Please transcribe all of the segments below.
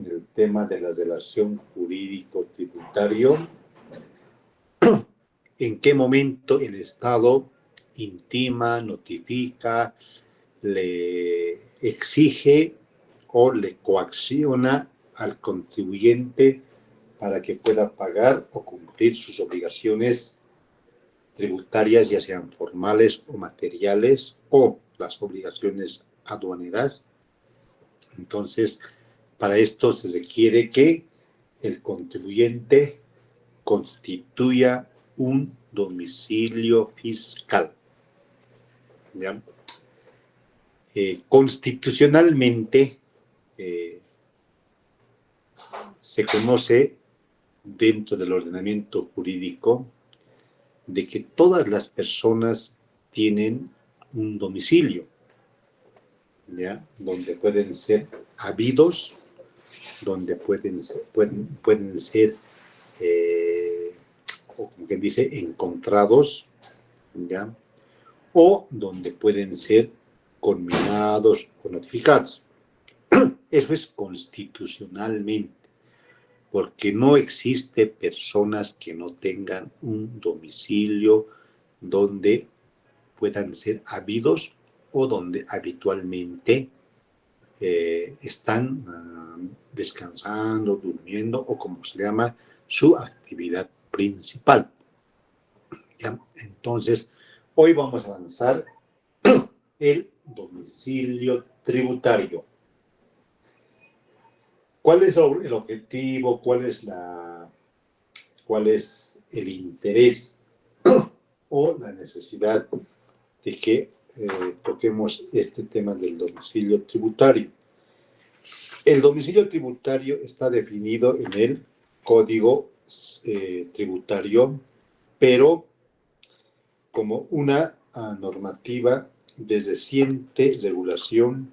del tema de la relación jurídico-tributario. ¿En qué momento el Estado intima, notifica, le exige o le coacciona al contribuyente para que pueda pagar o cumplir sus obligaciones tributarias, ya sean formales o materiales, o las obligaciones aduaneras? Entonces, para esto se requiere que el contribuyente constituya un domicilio fiscal. ¿Ya? Constitucionalmente se conoce dentro del ordenamiento jurídico de que todas las personas tienen un domicilio, ¿ya? Donde pueden ser habidos, donde pueden ser o como quien dice, encontrados, ¿ya? O donde pueden ser conminados o notificados. Eso es constitucionalmente, porque no existe personas que no tengan un domicilio donde puedan ser habidos o donde habitualmente están descansando, durmiendo o como se llama su actividad principal. ¿Ya? Entonces, hoy vamos a avanzar el domicilio tributario. ¿Cuál es el objetivo? ¿Cuál es el interés o la necesidad de que toquemos este tema del domicilio tributario? El domicilio tributario está definido en el Código Tributario, pero como una normativa de reciente regulación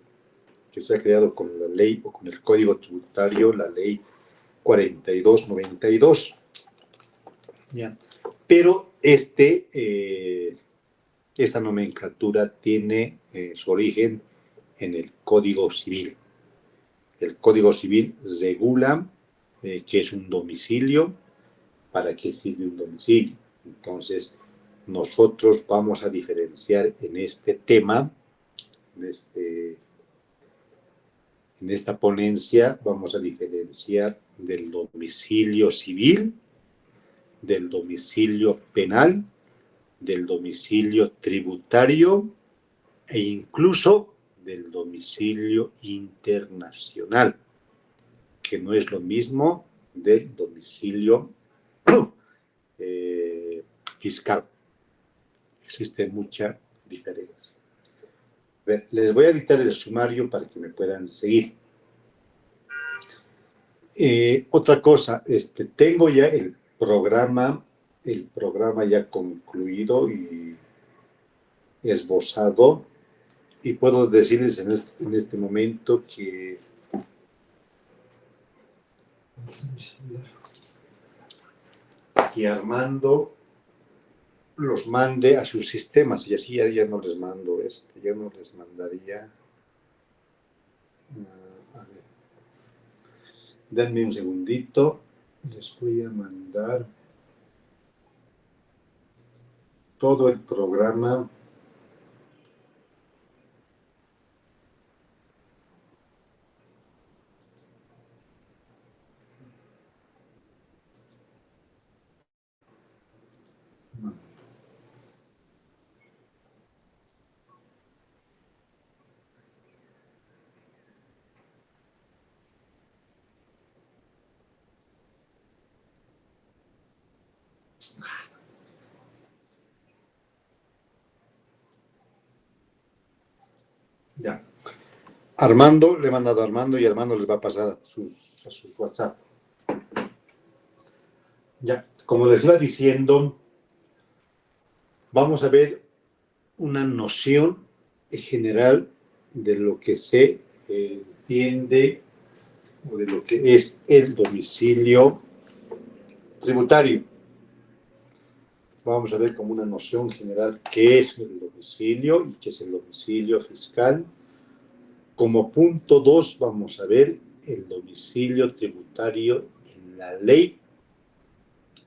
que se ha creado con la ley o con el Código Tributario, la ley 4292. ¿Ya? Pero esta nomenclatura tiene su origen en el Código Civil. El Código Civil regula qué es un domicilio, para qué sirve un domicilio. Entonces, nosotros vamos a diferenciar en este tema, en esta ponencia, vamos a diferenciar del domicilio civil, del domicilio penal, del domicilio tributario e incluso del domicilio internacional, que no es lo mismo del domicilio fiscal. Existe mucha diferencia. Les voy a dictar el sumario para que me puedan seguir. Otra cosa, tengo ya el programa ya concluido y esbozado, y puedo decirles en este momento que Armando los mande a sus sistemas, y así ya no les mando ya no les mandaría. A ver. Denme un segundito, les voy a mandar todo el programa. Ya. Armando, le he mandado a Armando y Armando les va a pasar a sus WhatsApp. Ya, como les iba diciendo, vamos a ver una noción general de lo que se entiende o de lo que es el domicilio tributario. Vamos a ver como una noción general qué es el domicilio y qué es el domicilio fiscal. Como punto 2 vamos a ver el domicilio tributario en la ley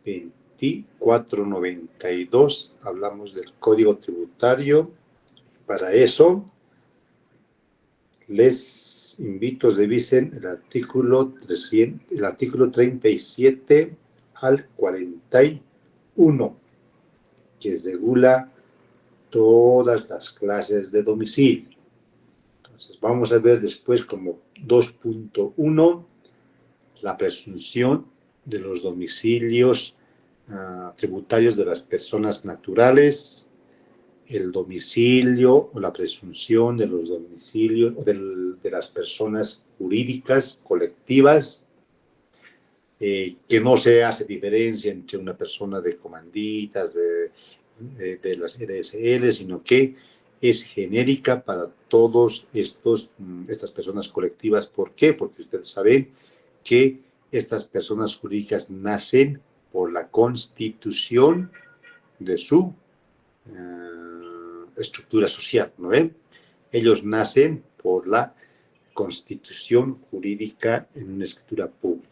2492. Hablamos del Código Tributario. Para eso, les invito a revisen el artículo 37 al 41, que regula todas las clases de domicilio. Entonces, vamos a ver después como 2.1, la presunción de los domicilios tributarios de las personas naturales, el domicilio o la presunción de los domicilios de las personas jurídicas colectivas, que no se hace diferencia entre una persona de comanditas, de las EDSL, sino que es genérica para todos estas personas colectivas. ¿Por qué? Porque ustedes saben que estas personas jurídicas nacen por la constitución de su estructura social, ¿no ven? Ellos nacen por la constitución jurídica en una escritura pública.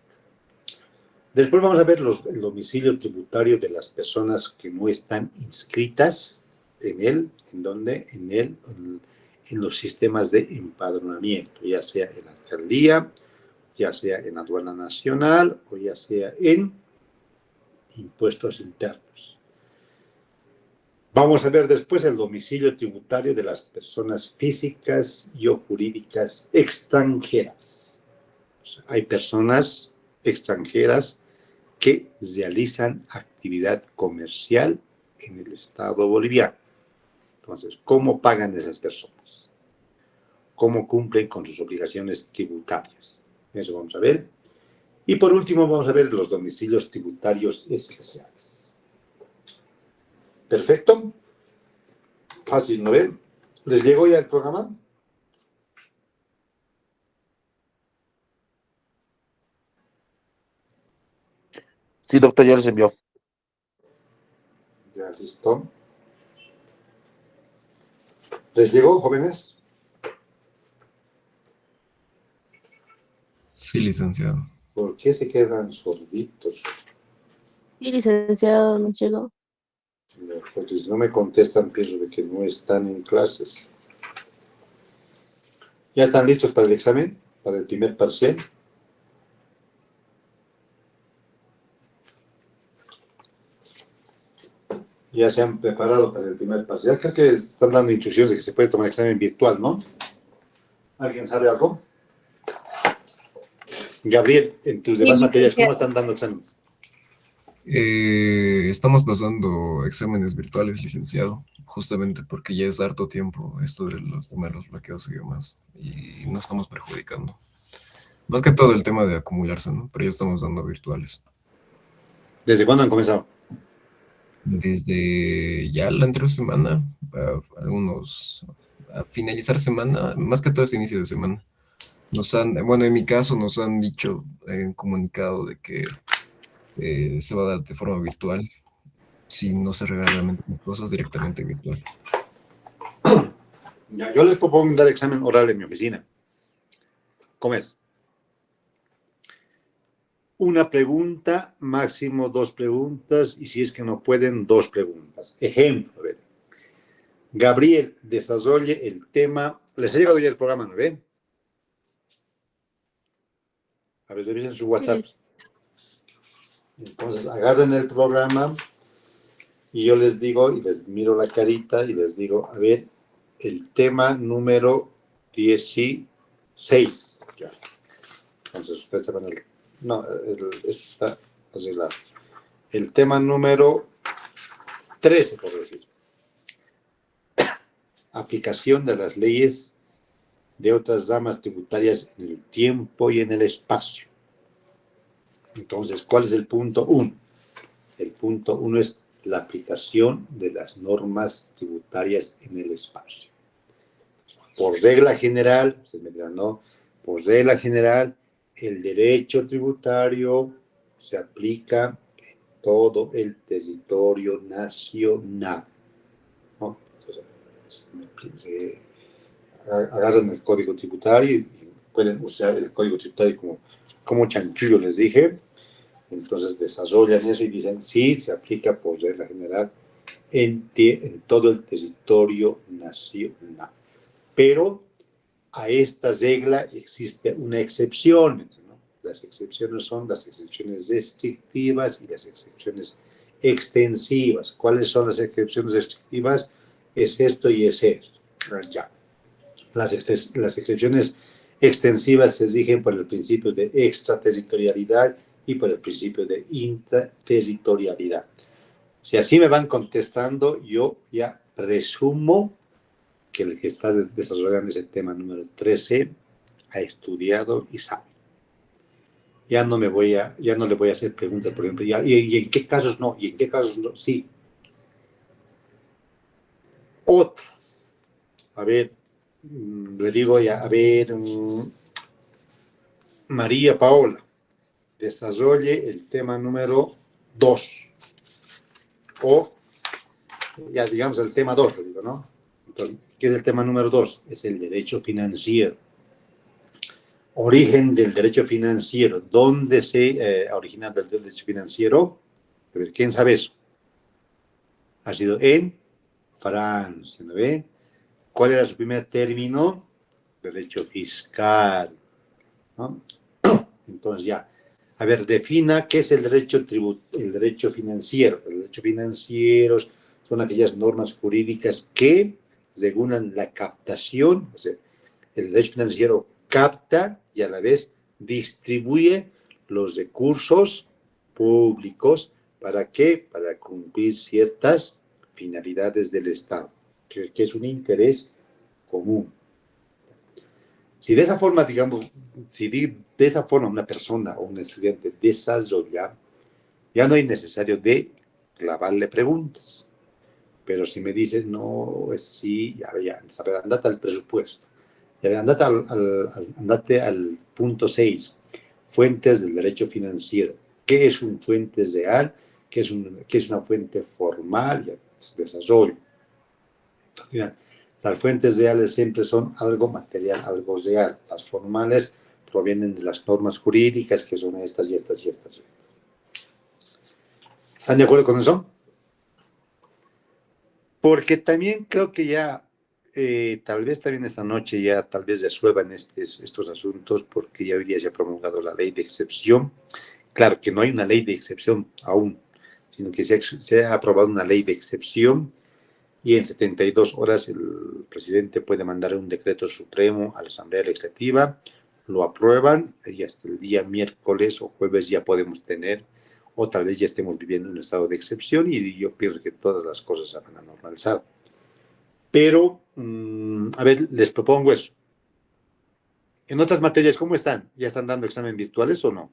Después vamos a ver el domicilio tributario de las personas que no están inscritas en él, en los sistemas de empadronamiento, ya sea en la alcaldía, ya sea en aduana nacional o ya sea en impuestos internos. Vamos a ver después el domicilio tributario de las personas físicas y o jurídicas extranjeras. O sea, hay personas extranjeras que realizan actividad comercial en el Estado boliviano. Entonces, ¿cómo pagan esas personas? ¿Cómo cumplen con sus obligaciones tributarias? Eso vamos a ver. Y por último, vamos a ver los domicilios tributarios especiales. Perfecto. Fácil, ¿no ven? ¿Les llegó ya el programa? Sí, doctor, ya les envió. Ya, listo. ¿Les llegó, jóvenes? Sí, licenciado. ¿Por qué se quedan sorditos? Sí, licenciado, nos llegó. Porque si no me contestan, pienso de que no están en clases. ¿Ya están listos para el examen? ¿Para el primer parcial? Ya se han preparado para el primer parcial. Creo que están dando instrucciones de que se puede tomar examen virtual, ¿no? ¿Alguien sabe algo? Gabriel, en tus demás materias, ¿cómo están dando exámenes? Estamos pasando exámenes virtuales, licenciado, justamente porque ya es harto tiempo esto de los temas de los bloqueos y demás, y no estamos perjudicando. Más que todo el tema de acumularse, ¿no? Pero ya estamos dando virtuales. ¿Desde cuándo han comenzado? Desde ya la anterior semana, a finalizar semana, más que todo es inicio de semana. Bueno, en mi caso nos han dicho en comunicado de que se va a dar de forma virtual, si no se regalan realmente las cosas directamente virtual. Ya, yo les propongo dar examen oral en mi oficina. ¿Cómo es? Una pregunta, máximo 2 preguntas, y si es que no pueden, 2 preguntas. Ejemplo, ¿ven? Gabriel, desarrolle el tema. Les ha llegado ya el programa, ¿no ven? A ver, revisen su WhatsApp. Entonces, agarren el programa y yo les digo, y les miro la carita y les digo, a ver, el tema número 16. Ya. Entonces, ustedes saben no, esto está arreglado. El tema número 13, por decir. Aplicación de las leyes de otras ramas tributarias en el tiempo y en el espacio. Entonces, ¿cuál es el punto 1? El punto 1 es la aplicación de las normas tributarias en el espacio. Por regla general, ustedes me dirán, no, por regla general, el derecho tributario se aplica en todo el territorio nacional, ¿no? Entonces, agarran el código tributario y pueden usar el código tributario como chanchullo, les dije. Entonces desarrollan eso y dicen, sí, se aplica por regla general en todo el territorio nacional. Pero a esta regla existe una excepción, ¿no? Las excepciones son las excepciones restrictivas y las excepciones extensivas. ¿Cuáles son las excepciones restrictivas? Es esto y es esto. Ya. Las excepciones extensivas se rigen por el principio de extraterritorialidad y por el principio de intraterritorialidad. Si así me van contestando, yo ya presumo que el que está desarrollando ese tema número 13 ha estudiado y sabe. Ya no le voy a hacer preguntas, por ejemplo, ¿y en qué casos no? ¿Y en qué casos no? Sí. Otro. A ver, le digo ya, a ver, María Paola, desarrolle el tema número 2. O, ya digamos, el tema 2, le digo, ¿no? Entonces, ¿qué es el tema número 2? Es el derecho financiero. Origen del derecho financiero. ¿Dónde se origina el derecho financiero? A ver, ¿quién sabe eso? Ha sido en Francia, ¿no ve? ¿Cuál era su primer término? Derecho fiscal, ¿no? Entonces ya, a ver, defina qué es el derecho financiero. El derecho financiero son aquellas normas jurídicas que regulan la captación, o sea, el derecho financiero capta y a la vez distribuye los recursos públicos. ¿Para qué? Para cumplir ciertas finalidades del Estado, que es un interés común. Si de esa forma, digamos, de esa forma una persona o un estudiante desarrolla, ya no es necesario de clavarle preguntas. Pero si me dicen, no, es sí, ya, a ver, andate al presupuesto. Ya, andate al punto 6, fuentes del derecho financiero. ¿Qué es un fuente real? ¿Qué es una fuente formal? Ya, desarrollo. Entonces, las fuentes reales siempre son algo material, algo real. Las formales provienen de las normas jurídicas, que son estas y estas y estas y estas. ¿Están de acuerdo con eso? Porque también creo que ya, tal vez también esta noche ya tal vez resuelvan estos asuntos, porque ya hoy día se ha promulgado la ley de excepción. Claro que no hay una ley de excepción aún, sino que se ha aprobado una ley de excepción y en 72 horas el presidente puede mandar un decreto supremo a la Asamblea Legislativa, lo aprueban y hasta el día miércoles o jueves ya podemos tener, o tal vez ya estemos viviendo un estado de excepción y yo pienso que todas las cosas se van a normalizar. Pero, a ver, les propongo eso. En otras materias, ¿cómo están? ¿Ya están dando examen virtuales o no?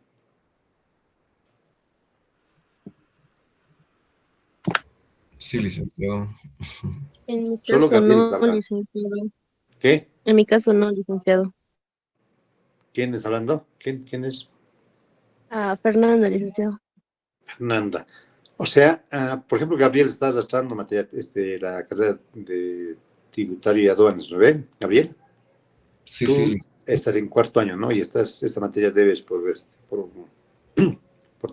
Sí, licenciado. En mi Solo caso Gabriel está no, hablando. licenciado. ¿Qué? En mi caso no, licenciado. ¿Quién es hablando? ¿Quién es? Ah, Fernanda, licenciado. Fernanda. O sea, por ejemplo, Gabriel está arrastrando materia, la carrera de tributario y aduanas, ¿no ven, Gabriel? Sí, sí, Tú estás en cuarto año, ¿no? Y esta materia debes por tu sí,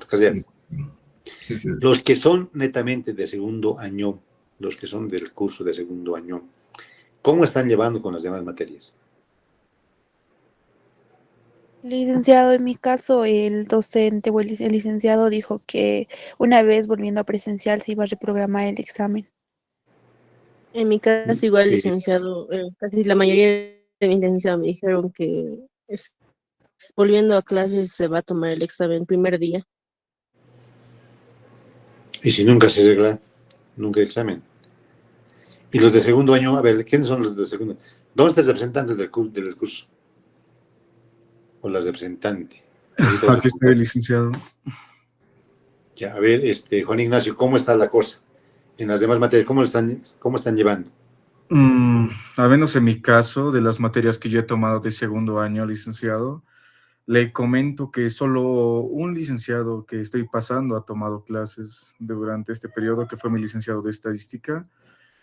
carrera. licenciado. Sí, sí. Los que son netamente de segundo año, los que son del curso de segundo año, ¿cómo están llevando con las demás materias? Licenciado, en mi caso, el docente o el licenciado dijo que una vez volviendo a presencial se iba a reprogramar el examen. En mi caso igual, Sí. licenciado. Casi la mayoría de mis licenciados me dijeron que volviendo a clases se va a tomar el examen primer día. Y si nunca se arregla, nunca examen. Y los de segundo año, a ver, ¿quiénes son los de segundo? ¿Dónde está el representante del curso? O la representante. Aquí estoy, licenciado. Ya, a ver, Juan Ignacio, ¿cómo está la cosa? En las demás materias, ¿cómo están llevando? Al menos en mi caso, de las materias que yo he tomado de segundo año, licenciado, le comento que solo un licenciado que estoy pasando ha tomado clases durante este periodo, que fue mi licenciado de estadística,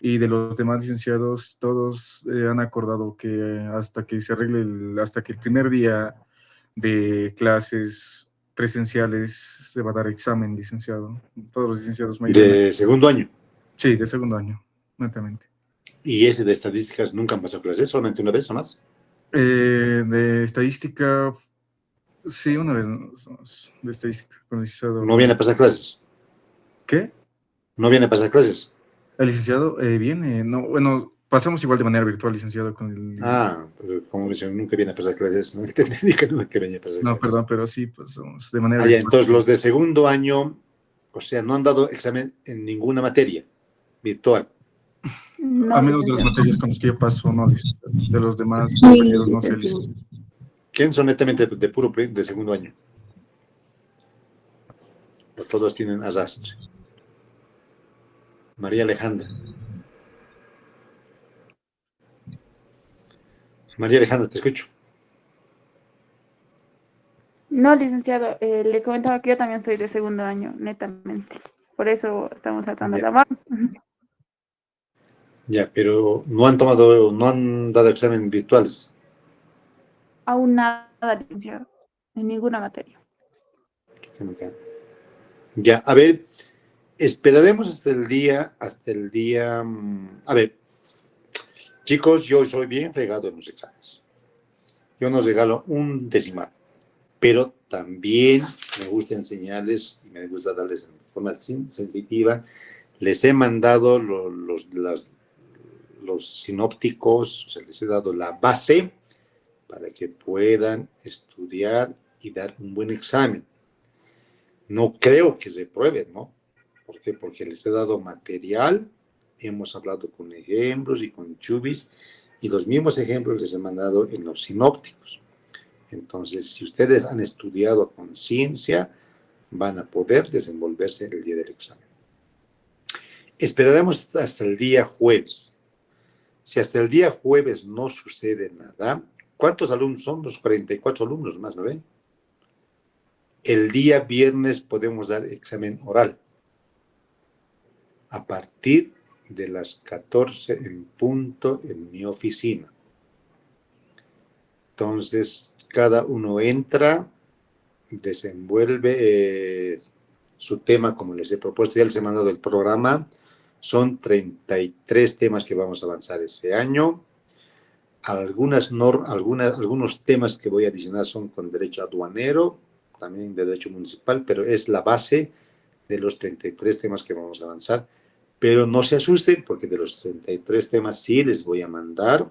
Y de los demás licenciados, todos han acordado que hasta que se arregle, hasta que el primer día de clases presenciales se va a dar examen, licenciado. Todos los licenciados mayormente. De segundo año. Sí, de segundo año, netamente. Y ese de estadísticas nunca han pasado clases, solamente una vez o más. De estadística, sí, una vez de estadística. Con el licenciado. No viene a pasar clases. ¿Qué? No viene a pasar clases. El licenciado viene, no, bueno, pasamos igual de manera virtual, licenciado, con el... Pues, como dicen, nunca viene a pasar clases. No entendí que nunca venía a pasar No, clases. perdón, pero sí, pasamos de manera Ya, virtual. entonces los de segundo año, o sea, no han dado examen en ninguna materia virtual. No, A menos de las licenciado. materias con las que yo paso, no, licenciado. De los demás Sí, compañeros, no sé, licenciado. licenciado. ¿Quién son netamente de puro de segundo año? O todos tienen arrastre. María Alejandra. María Alejandra, te escucho. No, licenciado, le comentaba que yo también soy de segundo año, netamente. Por eso estamos saltando Ya. la mano. Ya, pero no han dado examen virtuales. Aún nada, licenciado, en ninguna materia. Ya, a ver, esperaremos hasta el día, a ver, chicos, yo soy bien fregado en los exámenes. Yo no regalo un decimal, pero también me gusta enseñarles y me gusta darles de forma sensitiva. Les he mandado los sinópticos, o sea, les he dado la base para que puedan estudiar y dar un buen examen. No creo que se prueben, ¿no? ¿Por qué? Porque les he dado material, hemos hablado con ejemplos y con chubis, y los mismos ejemplos les he mandado en los sinópticos. Entonces, si ustedes han estudiado con ciencia, van a poder desenvolverse el día del examen. Esperaremos hasta el día jueves. Si hasta el día jueves no sucede nada, ¿cuántos alumnos son? Los 44 alumnos más, ¿no ven? El día viernes podemos dar examen oral a partir de las 14 en punto en mi oficina. Entonces, cada uno entra, desenvuelve su tema como les he propuesto. Ya les he mandado el programa. Son 33 temas que vamos a avanzar este año. Algunos temas que voy a adicionar son con derecho aduanero, también de derecho municipal, pero es la base de los 33 temas que vamos a avanzar. Pero no se asusten, porque de los 33 temas sí les voy a mandar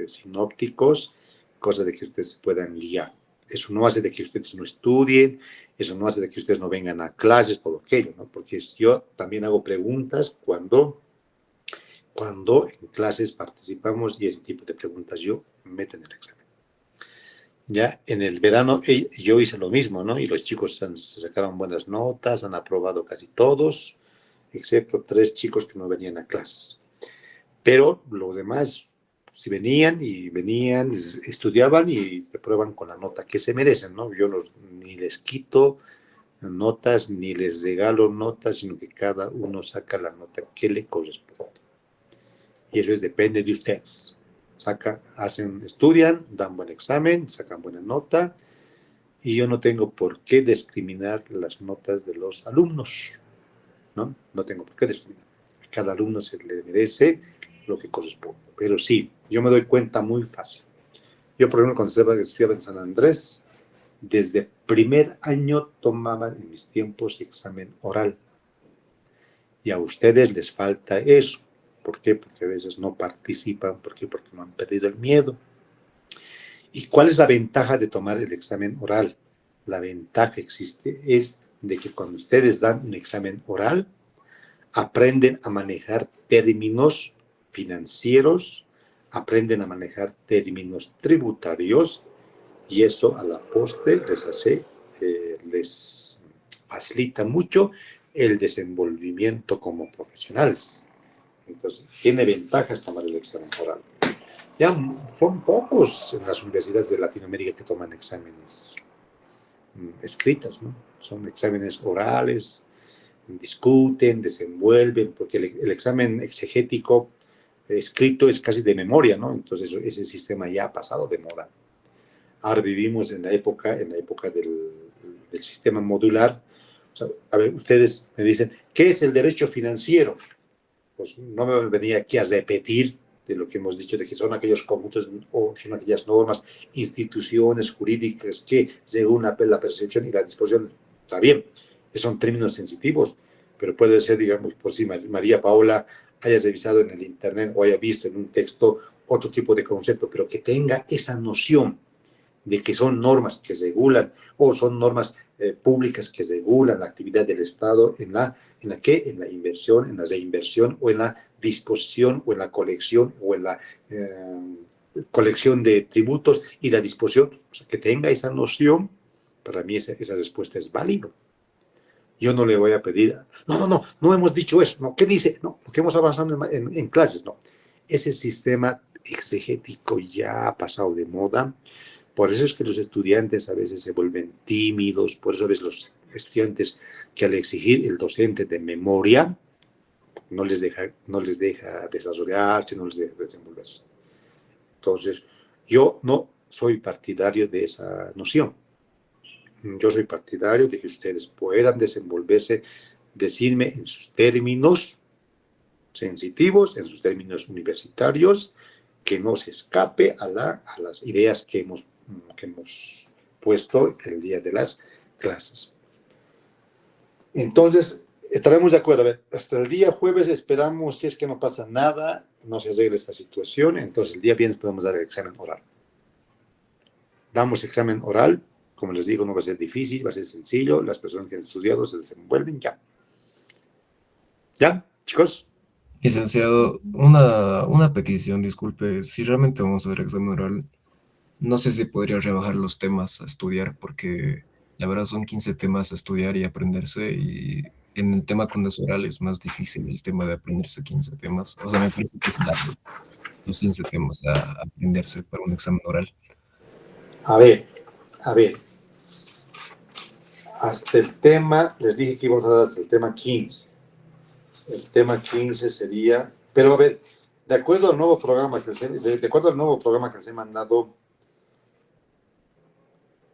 sinópticos, cosa de que ustedes puedan guiar. Eso no hace de que ustedes no estudien, eso no hace de que ustedes no vengan a clases, todo aquello, ¿no? Porque yo también hago preguntas cuando en clases participamos, y ese tipo de preguntas yo meto en el examen. Ya en el verano yo hice lo mismo, ¿no? Y los chicos se sacaron buenas notas, han aprobado casi todos, excepto 3 chicos que no venían a clases. Pero los demás, si venían, estudiaban y reprueban con la nota que se merecen, ¿no? Yo ni les quito notas, ni les regalo notas, sino que cada uno saca la nota que le corresponde. Y eso depende de ustedes. Estudian, dan buen examen, sacan buena nota, y yo no tengo por qué discriminar las notas de los alumnos, ¿no? No tengo por qué discriminar. A cada alumno se le merece lo que corresponde. Pero sí, yo me doy cuenta muy fácil. Yo, por ejemplo, cuando estudiaba en San Andrés, desde primer año tomaban en mis tiempos examen oral. Y a ustedes les falta eso. ¿Por qué? Porque a veces no participan. ¿Por qué? Porque no han perdido el miedo. ¿Y cuál es la ventaja de tomar el examen oral? La ventaja es de que cuando ustedes dan un examen oral, aprenden a manejar términos financieros, aprenden a manejar términos tributarios, y eso a la postre les facilita mucho el desenvolvimiento como profesionales. Entonces, tiene ventajas tomar el examen oral. Ya son pocos en las universidades de Latinoamérica que toman exámenes escritas, ¿no? Son exámenes orales, discuten, desenvuelven, porque el examen exegético escrito es casi de memoria, ¿no? Entonces ese sistema ya ha pasado de moda. Ahora vivimos en la época del sistema modular. O sea, a ver, ustedes me dicen, ¿qué es el derecho financiero? Pues no me venía aquí a repetir de lo que hemos dicho, de que son aquellos conjuntos o son aquellas normas, instituciones jurídicas que, según la percepción y la disposición, está bien, son términos sensitivos, pero puede ser, digamos, por si María Paola haya revisado en el internet o haya visto en un texto otro tipo de concepto, pero que tenga esa noción de que son normas que regulan o son normas públicas que regulan la actividad del Estado en la inversión, en la reinversión o en la disposición o en la colección o en la colección de tributos y la disposición, o sea, que tenga esa noción, para mí esa respuesta es válida. Yo no le voy a pedir, no hemos dicho eso, ¿no? ¿Qué dice? No, lo que hemos avanzado en clases, no. Ese sistema exegético ya ha pasado de moda. Por eso es que los estudiantes a veces se vuelven tímidos, por eso ves los estudiantes que al exigir el docente de memoria no les deja desarrollarse, no les deja desenvolverse. Entonces, yo no soy partidario de esa noción. Yo soy partidario de que ustedes puedan desenvolverse, decirme en sus términos sensitivos, en sus términos universitarios, que no se escape a las ideas que hemos puesto el día de las clases. Entonces, estaremos de acuerdo. A ver, hasta el día jueves esperamos, si es que no pasa nada, no se arregle esta situación, entonces el día viernes podemos dar el examen oral. Damos examen oral, como les digo, no va a ser difícil, va a ser sencillo, las personas que han estudiado se desenvuelven ya. ¿Ya, chicos? Licenciado, una petición, disculpe, si realmente vamos a hacer examen oral, no sé si podría rebajar los temas a estudiar, porque la verdad son 15 temas a estudiar y aprenderse, y en el tema con los orales es más difícil el tema de aprenderse 15 temas. O sea, me parece que es largo los 15 temas a aprenderse para un examen oral. A ver. Hasta el tema, les dije que íbamos a dar hasta el tema 15. El tema 15 sería, pero a ver, de acuerdo al nuevo programa que les he mandado,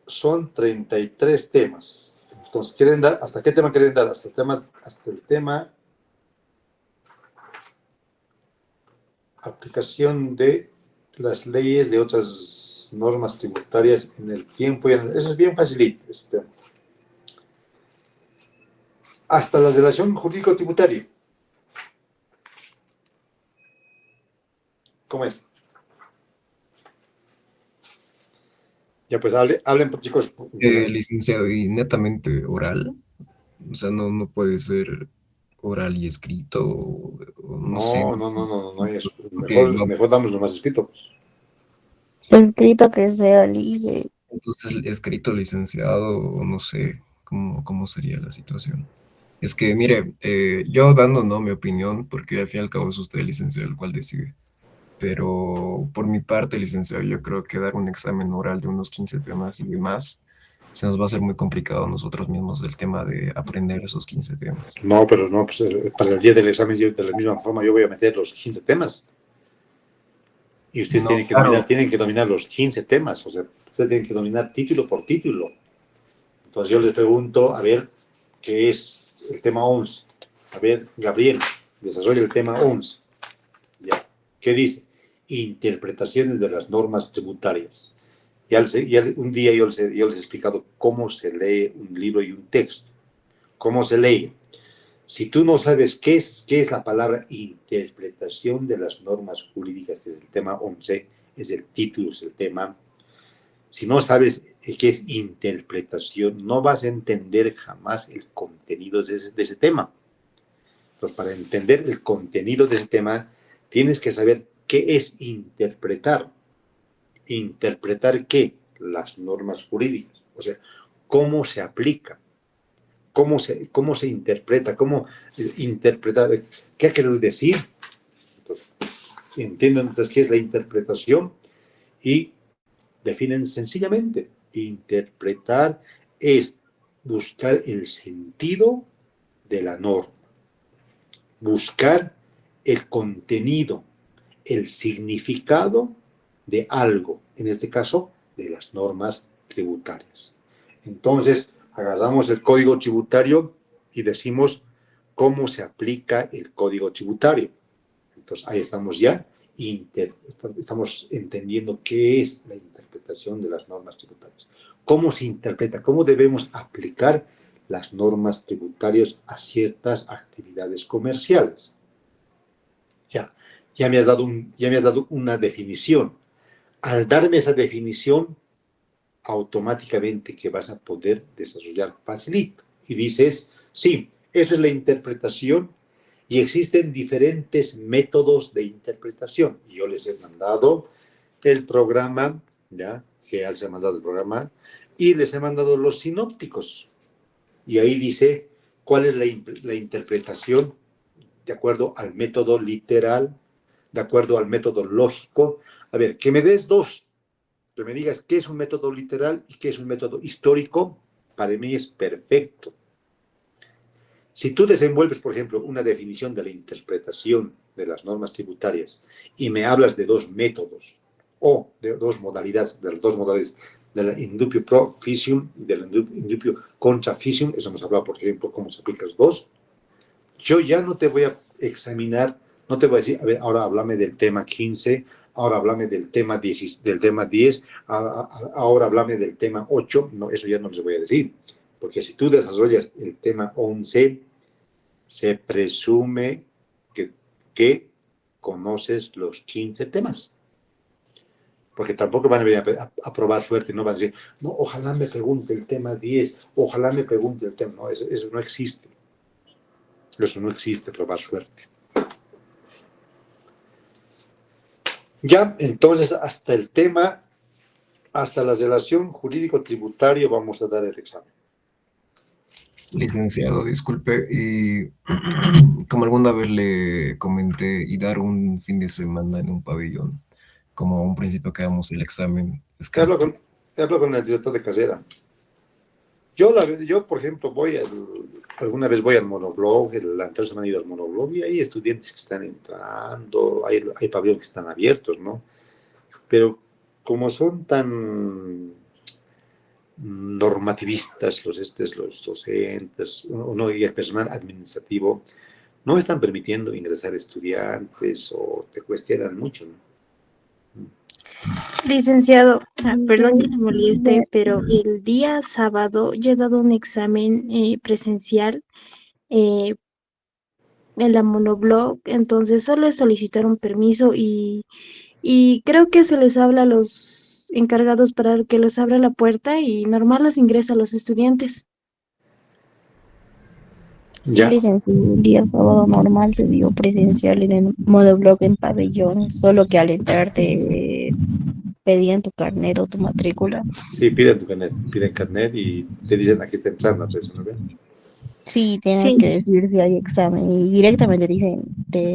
son 33 temas. Entonces, ¿quieren dar? ¿Hasta qué tema quieren dar? Hasta el tema aplicación de las leyes de otras normas tributarias en el tiempo. Eso es bien facilito, este tema. Hasta la relación jurídico-tributaria. ¿Cómo es? Ya pues, hablen chicos. Licenciado, y netamente oral, o sea, no puede ser oral y escrito, o no sé. Mejor damos lo más escrito, pues. Escrito que sea lice. Entonces, escrito, licenciado, o no sé cómo sería la situación. Es que, mire, yo dando mi opinión, porque al fin y al cabo es usted el licenciado el cual decide. Pero por mi parte, licenciado, yo creo que dar un examen oral de unos 15 temas y más se nos va a hacer muy complicado a nosotros mismos el tema de aprender esos 15 temas. No, pero no, pues para el día del examen, yo, de la misma forma, yo voy a meter los 15 temas. Y ustedes tienen que dominar los 15 temas, o sea, ustedes tienen que dominar título por título. Entonces yo les pregunto, a ver, ¿qué es el tema 11? A ver, Gabriel, desarrolla el tema 11. Ya. ¿Qué dice? Interpretaciones de las normas tributarias. Un día yo les he explicado cómo se lee un libro y un texto. ¿Cómo se lee? Si tú no sabes qué es la palabra interpretación de las normas jurídicas, que es el tema 11, es el título, es el tema. Si no sabes qué es interpretación, no vas a entender jamás el contenido de ese tema. Entonces, para entender el contenido de ese tema, tienes que saber qué es interpretar. ¿Interpretar qué? Las normas jurídicas. O sea, cómo se aplica. ¿Cómo se interpreta? ¿Cómo interpretar? ¿Qué ha querido decir? Entonces, entienden entonces qué es la interpretación y definen sencillamente. Interpretar es buscar el sentido de la norma. Buscar el contenido, el significado de algo, en este caso, de las normas tributarias. Entonces, agarramos el código tributario y decimos cómo se aplica el código tributario. Entonces, ahí estamos ya, estamos entendiendo qué es la interpretación de las normas tributarias. ¿Cómo se interpreta? ¿Cómo debemos aplicar las normas tributarias a ciertas actividades comerciales? Ya me has dado una definición. Al darme esa definición, automáticamente que vas a poder desarrollar facilito. Y dices, sí, esa es la interpretación y existen diferentes métodos de interpretación. Y yo les he mandado el programa, ¿ya? Que ya les he mandado el programa, y les he mandado los sinópticos. Y ahí dice cuál es la interpretación de acuerdo al método literal, de acuerdo al método lógico. A ver, que me des dos. Que me digas qué es un método literal y qué es un método histórico, para mí es perfecto. Si tú desenvuelves, por ejemplo, una definición de la interpretación de las normas tributarias y me hablas de dos métodos o de dos modalidades de la indubio proficium y de la indubio contraficium, eso hemos hablado, por ejemplo, cómo se aplican los dos, yo ya no te voy a examinar, no te voy a decir, a ver, ahora háblame del tema 15, ahora háblame del tema 10, ahora háblame del tema 8, no, eso ya no les voy a decir, porque si tú desarrollas el tema 11, se presume que conoces los 15 temas, porque tampoco van a venir a probar suerte, no van a decir, no, ojalá me pregunte el tema 10, ojalá me pregunte el tema, no, eso no existe. Eso no existe, probar suerte. Ya, entonces, hasta la relación jurídico-tributaria vamos a dar el examen. Licenciado, disculpe, y como alguna vez le comenté, y dar un fin de semana en un pabellón, como un principio que hagamos el examen escrito. Hablo con el director de carrera. Yo, por ejemplo, alguna vez voy al monoblog, la anterior semana he ido al monoblog y hay estudiantes que están entrando, hay pabellones que están abiertos, ¿no? Pero como son tan normativistas los docentes, no, y el personal administrativo, no están permitiendo ingresar estudiantes o te cuestionan mucho, ¿no? Licenciado, perdón que le moleste, pero el día sábado yo he dado un examen presencial en la monoblog, entonces solo es solicitar un permiso y creo que se les habla a los encargados para que les abra la puerta y normal los ingresa a los estudiantes. Sí, Ya. licenciado, el día sábado normal se dio presencial en el monoblog en pabellón, solo que al entrar te pedían tu carnet o tu matrícula. Sí, piden carnet y te dicen aquí está entrando, ¿no ven? Sí, tienes Sí. que decir si hay examen y directamente te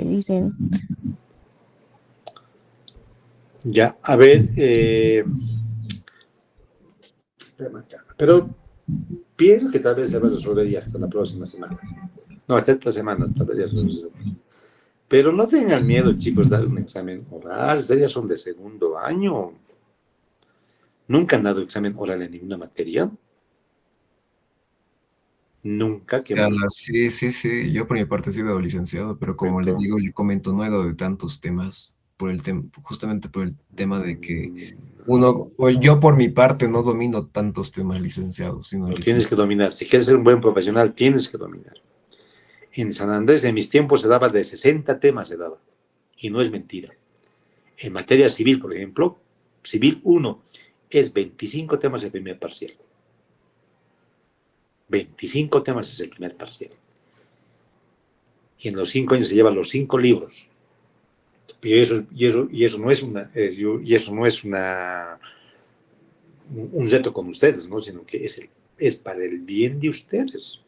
dicen, Ya, a ver, pero pienso que tal vez se va a resolver ya hasta la próxima semana. No, hasta esta semana, tal vez ya se resuelve. Pero no tengan miedo, chicos, dar un examen oral. Ustedes ya son de segundo año. ¿Nunca han dado examen oral en ninguna materia? Nunca. Sí, yo por mi parte he sido licenciado, pero como le digo, le comento, no he dado de tantos temas, justamente por el tema de que yo por mi parte no domino tantos temas, licenciados, sino Lo tienes que dominar. Si quieres ser un buen profesional, tienes que dominar. En San Andrés, en mis tiempos, se daba de 60 temas, se daba. Y no es mentira. En materia civil, por ejemplo, civil 1 es 25 temas el primer parcial. 25 temas es el primer parcial. Y en los 5 años se llevan los 5 libros. Y eso no es un reto con ustedes, ¿no? Sino que es para el bien de ustedes.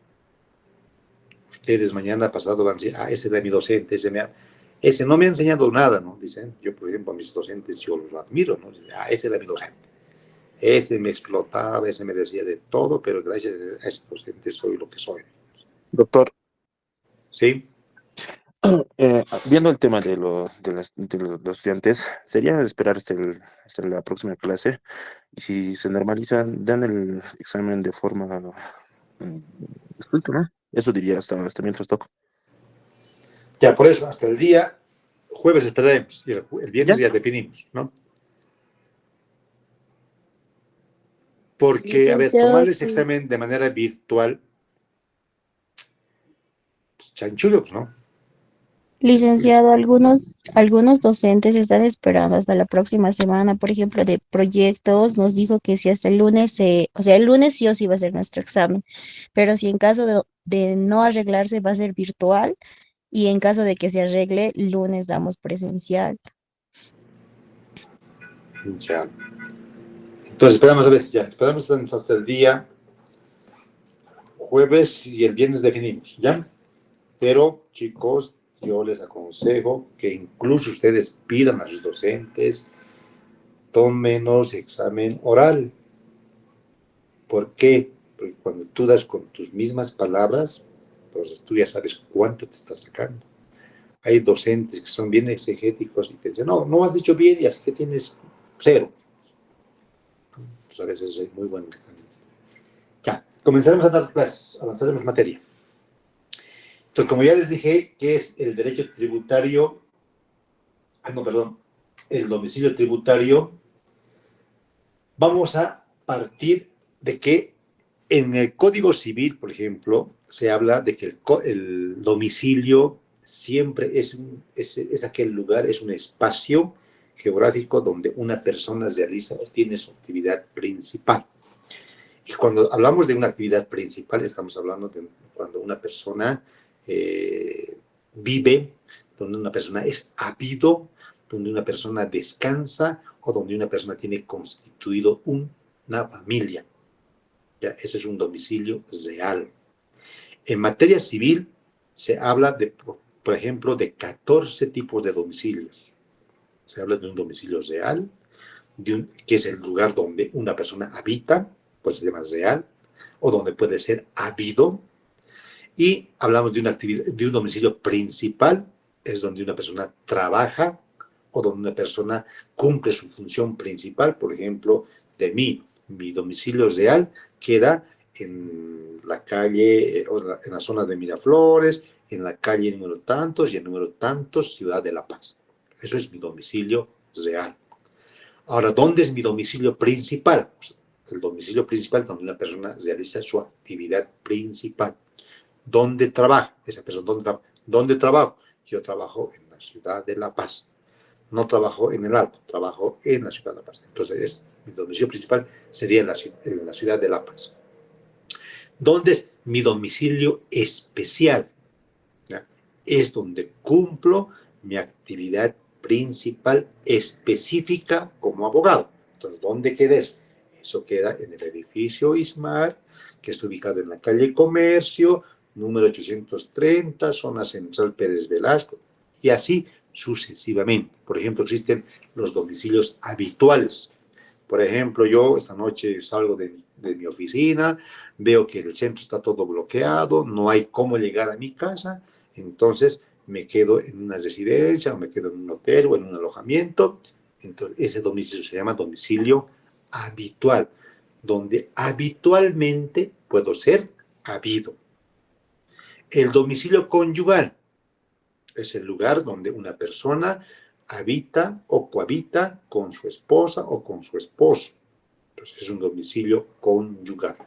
Ustedes mañana pasado van a decir, ese era mi docente, ese no me ha enseñado nada, ¿no? Dicen, yo por ejemplo a mis docentes yo los admiro, ¿no? Dicen, ese era mi docente. Ese me explotaba, ese me decía de todo, pero gracias a ese docente soy lo que soy. Doctor, ¿Sí? Viendo el tema de los estudiantes, sería esperar hasta la próxima clase y si se normalizan, dan el examen de forma escrita, ¿no? Eso diría hasta mientras toco. Ya, por eso, hasta el día jueves esperaremos y el viernes ¿Ya? ya definimos, ¿no? Porque, a ver, Licenciado, tomar ese examen de manera virtual, pues chanchullo, pues, ¿no? Chanchullo. Licenciado, algunos docentes están esperando hasta la próxima semana, por ejemplo, de proyectos, nos dijo que si hasta el lunes o sea, el lunes sí o sí va a ser nuestro examen, pero si en caso de no arreglarse va a ser virtual y en caso de que se arregle, lunes damos presencial. Ya. Entonces, esperamos a ver, ya, esperamos hasta el día jueves y el viernes definimos, ¿ya? Pero, chicos, yo les aconsejo que incluso ustedes pidan a sus docentes, tómenos examen oral. ¿Por qué? Porque cuando tú das con tus mismas palabras, pues tú ya sabes cuánto te estás sacando. Hay docentes que son bien exegéticos y te dicen, no, no has dicho bien y así que tienes 0. Pues a veces es muy bueno. Ya, comenzaremos a dar clases, avanzaremos materia. Entonces, como ya les dije, ¿qué es el derecho tributario? No, perdón, el domicilio tributario. Vamos a partir de que en el Código Civil, por ejemplo, se habla de que el domicilio siempre es aquel lugar, es un espacio geográfico donde una persona realiza o tiene su actividad principal. Y cuando hablamos de una actividad principal, estamos hablando de cuando una persona vive, donde una persona es habido, donde una persona descansa o donde una persona tiene constituido una familia. ¿Ya? Ese es un domicilio real. En materia civil se habla, por ejemplo, de 14 tipos de domicilios. Se habla de un domicilio real, que es el lugar donde una persona habita, pues se llama real, o donde puede ser habido. Y hablamos de una actividad, de un domicilio principal, es donde una persona trabaja o donde una persona cumple su función principal. Por ejemplo, mi domicilio real queda en la calle, en la zona de Miraflores, en la calle número tantos y el número tantos, Ciudad de La Paz. Eso es mi domicilio real. Ahora, ¿dónde es mi domicilio principal? Pues, el domicilio principal es donde una persona realiza su actividad principal. ¿Dónde trabaja esa persona? ¿Dónde trabajo? Yo trabajo en la ciudad de La Paz. No trabajo en el Alto, trabajo en la ciudad de La Paz. Entonces, mi domicilio principal sería en la ciudad de La Paz. ¿Dónde es mi domicilio especial? ¿Ya? Es donde cumplo mi actividad principal específica como abogado. Entonces, ¿dónde queda eso? Eso queda en el edificio Ismar, que está ubicado en la calle Comercio, número 830, zona central Pérez Velasco, y así sucesivamente. Por ejemplo, existen los domicilios habituales. Por ejemplo, yo esta noche salgo de mi oficina, veo que el centro está todo bloqueado, no hay cómo llegar a mi casa, entonces me quedo en una residencia, o me quedo en un hotel o en un alojamiento. Entonces, ese domicilio se llama domicilio habitual, donde habitualmente puedo ser habido. El domicilio conyugal es el lugar donde una persona habita o cohabita con su esposa o con su esposo. Entonces es un domicilio conyugal.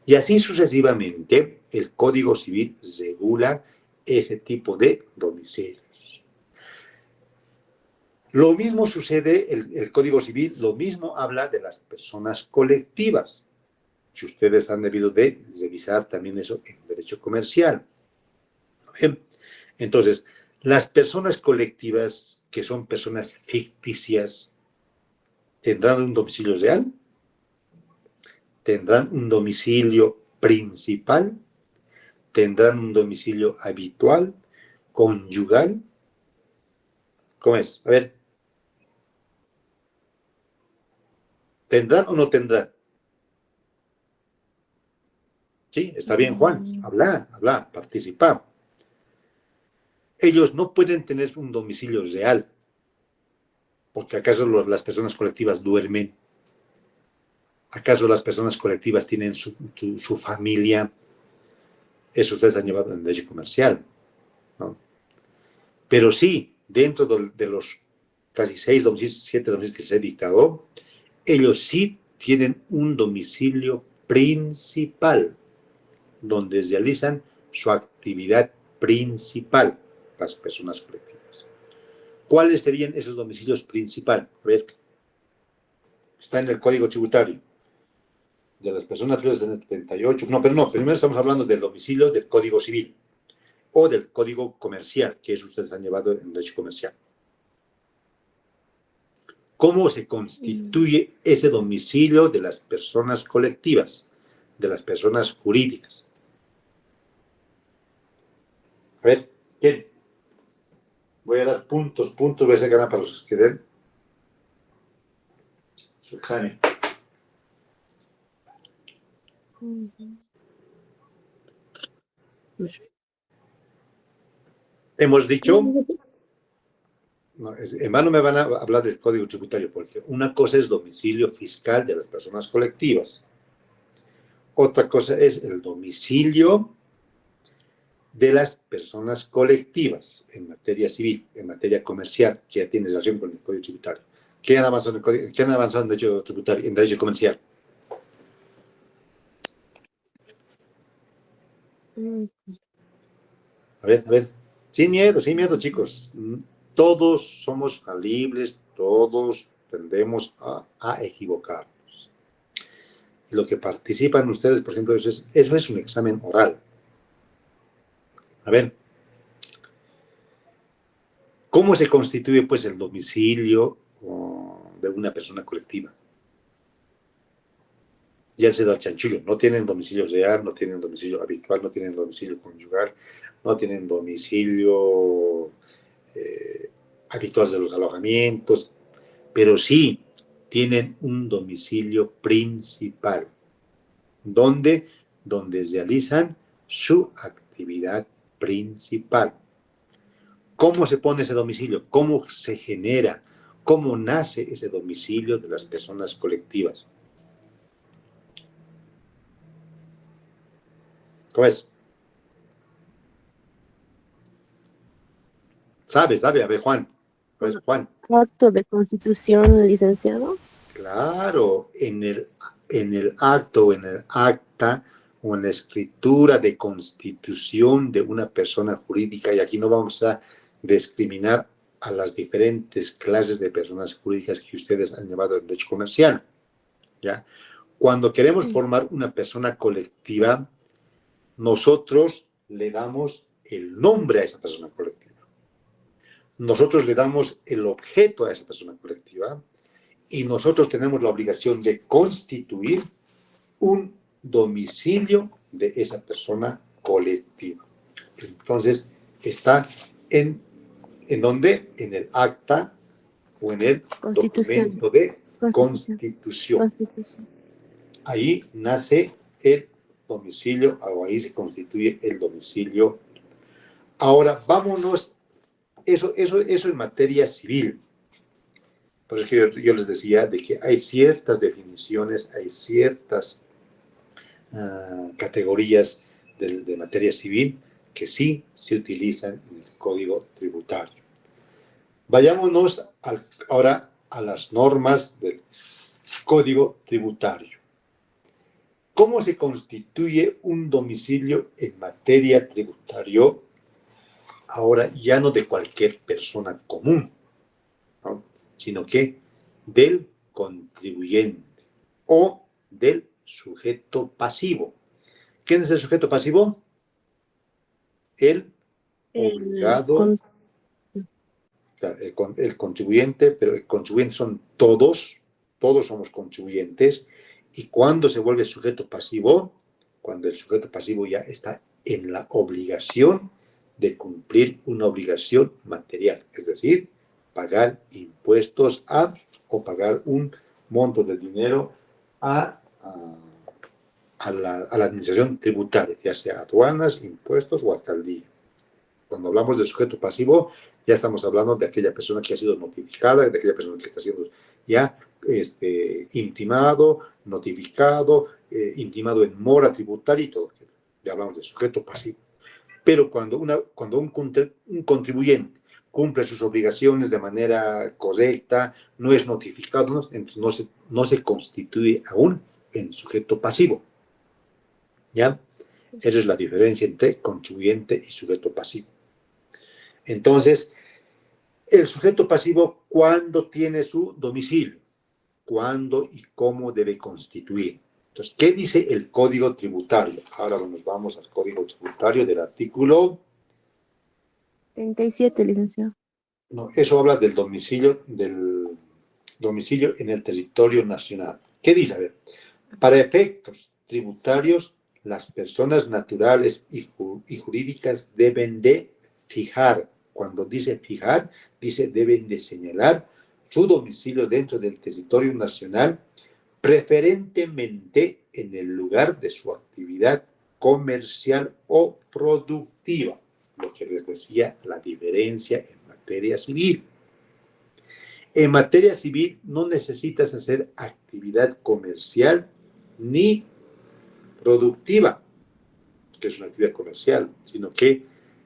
Y así sucesivamente, el Código Civil regula ese tipo de domicilios. Lo mismo sucede, el Código Civil, lo mismo habla de las personas colectivas. Si ustedes han debido de revisar también eso en derecho comercial. Entonces, las personas colectivas, que son personas ficticias, ¿tendrán un domicilio real? ¿Tendrán un domicilio principal? ¿Tendrán un domicilio habitual? ¿Conyugal? ¿Cómo es? A ver. ¿Tendrán o no tendrán? Sí, está bien, Juan. Habla, participa. ellos no pueden tener un domicilio real, porque ¿acaso las personas colectivas duermen? ¿Acaso las personas colectivas tienen su familia? Eso ustedes han llevado en derecho comercial, ¿no? Pero sí, dentro de los casi 6 domicilios, 7 domicilios que se han dictado, ellos sí tienen un domicilio principal, donde realizan su actividad principal, las personas colectivas. ¿Cuáles serían esos domicilios principales? A ver, está en el Código Tributario. De las personas físicas en el 78. No, pero no, primero estamos hablando del domicilio del Código Civil o del Código Comercial, que eso ustedes han llevado en derecho comercial. ¿Cómo se constituye ese domicilio de las personas colectivas, de las personas jurídicas? A ver, ¿quién? Voy a dar puntos, voy a sacar para los que den su examen. Hemos dicho, no, en vano me van a hablar del Código Tributario, porque una cosa es domicilio fiscal de las personas colectivas, otra cosa es el domicilio de las personas colectivas en materia civil, en materia comercial, que ya tiene relación con el Código Tributario. ¿Quién ha avanzado en derecho tributario, en derecho comercial? A ver. Sin miedo, chicos. Todos somos falibles, todos tendemos a equivocarnos. Y lo que participan ustedes, por ejemplo, eso es un examen oral. A ver, ¿cómo se constituye, pues, el domicilio de una persona colectiva? Ya se da el chanchullo. No tienen domicilio real, no tienen domicilio habitual, no tienen domicilio conyugal, no tienen domicilio habitual de los alojamientos, pero sí tienen un domicilio principal, donde realizan su actividad principal. ¿Cómo se pone ese domicilio? ¿Cómo se genera? ¿Cómo nace ese domicilio de las personas colectivas? ¿Cómo es? ¿Sabe? A ver, Juan. Pues, Juan. Acto de constitución, licenciado. Claro, en el acto, en el acta o en la escritura de constitución de una persona jurídica, y aquí no vamos a discriminar a las diferentes clases de personas jurídicas que ustedes han llevado en derecho comercial, ¿ya? Cuando queremos formar una persona colectiva, nosotros le damos el nombre a esa persona colectiva. Nosotros le damos el objeto a esa persona colectiva y nosotros tenemos la obligación de constituir un domicilio de esa persona colectiva. Entonces, está ¿en dónde? En el acta o en el documento de constitución. Ahí nace el domicilio, o ahí se constituye el domicilio. Ahora, vámonos, eso en materia civil. Por eso que yo les decía de que hay ciertas definiciones, hay ciertas categorías de materia civil que sí se utilizan en el Código Tributario. Vayámonos ahora a las normas del Código Tributario. ¿Cómo se constituye un domicilio en materia tributaria? Ahora ya no de cualquier persona común, ¿no?, sino que del contribuyente o del sujeto pasivo. ¿Quién es el sujeto pasivo? El obligado, el contribuyente, pero el contribuyente son todos somos contribuyentes. ¿Y cuándo se vuelve sujeto pasivo? Cuando el sujeto pasivo ya está en la obligación de cumplir una obligación material, es decir, pagar impuestos o pagar un monto de dinero a la administración tributaria, ya sea aduanas, impuestos o alcaldía. Cuando hablamos del sujeto pasivo, ya estamos hablando de aquella persona que ha sido notificada, de aquella persona que está siendo ya intimado, notificado, intimado en mora tributaria y todo. Ya hablamos del sujeto pasivo. Pero cuando un contribuyente cumple sus obligaciones de manera correcta, no es notificado, entonces no se constituye aún en sujeto pasivo. ¿Ya? Esa es la diferencia entre contribuyente y sujeto pasivo. Entonces, el sujeto pasivo, ¿cuándo tiene su domicilio? ¿Cuándo y cómo debe constituir? Entonces, ¿qué dice el Código Tributario? Ahora nos vamos al Código Tributario del artículo... 37, licenciado. No, eso habla del domicilio en el territorio nacional. ¿Qué dice? A ver, para efectos tributarios, las personas naturales y jurídicas deben de fijar. Cuando dice fijar, dice deben de señalar su domicilio dentro del territorio nacional, preferentemente en el lugar de su actividad comercial o productiva. Lo que les decía, la diferencia en materia civil. En materia civil no necesitas hacer actividad comercial ni productiva, que es una actividad comercial, sino que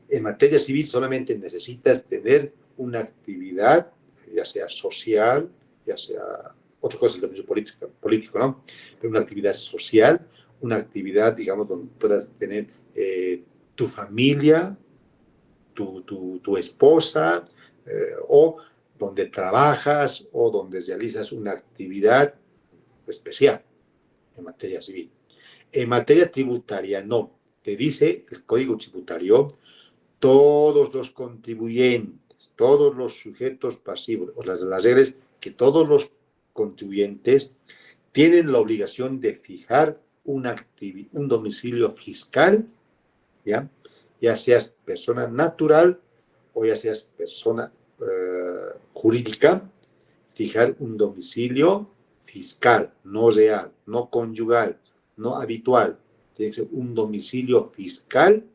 en materia civil solamente necesitas tener una actividad, ya sea social, ya sea otra cosa, el dominio político, ¿no? Pero una actividad social, una actividad, digamos, donde puedas tener tu familia, tu esposa, o donde trabajas o donde realizas una actividad especial en materia civil. En materia tributaria, no. Te dice el Código Tributario, todos los contribuyentes, todos los sujetos pasivos, o las reglas que todos los contribuyentes tienen la obligación de fijar un domicilio fiscal, ya seas persona natural o ya seas persona jurídica, fijar un domicilio fiscal, no real, no conyugal, no habitual. Tiene que ser un domicilio fiscal,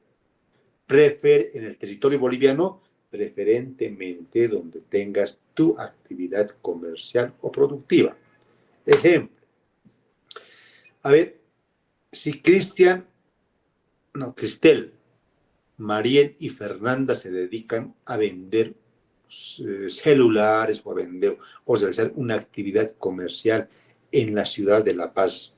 en el territorio boliviano, preferentemente donde tengas tu actividad comercial o productiva. Ejemplo. A ver, si Cristel, Mariel y Fernanda se dedican a vender celulares o a vender o realizar una actividad comercial en la ciudad de La Paz,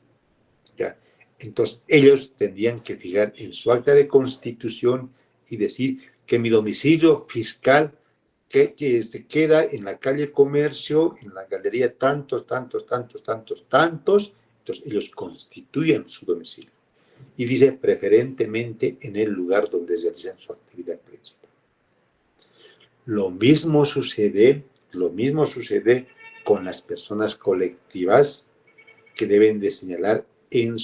¿ya? Entonces ellos tendrían que fijar en su acta de constitución y decir que mi domicilio fiscal que se queda en la calle Comercio, en la galería tantos, entonces ellos constituyen su domicilio. Y dice preferentemente en el lugar donde realizan su actividad principal. Lo mismo sucede con las personas colectivas que deben de señalar en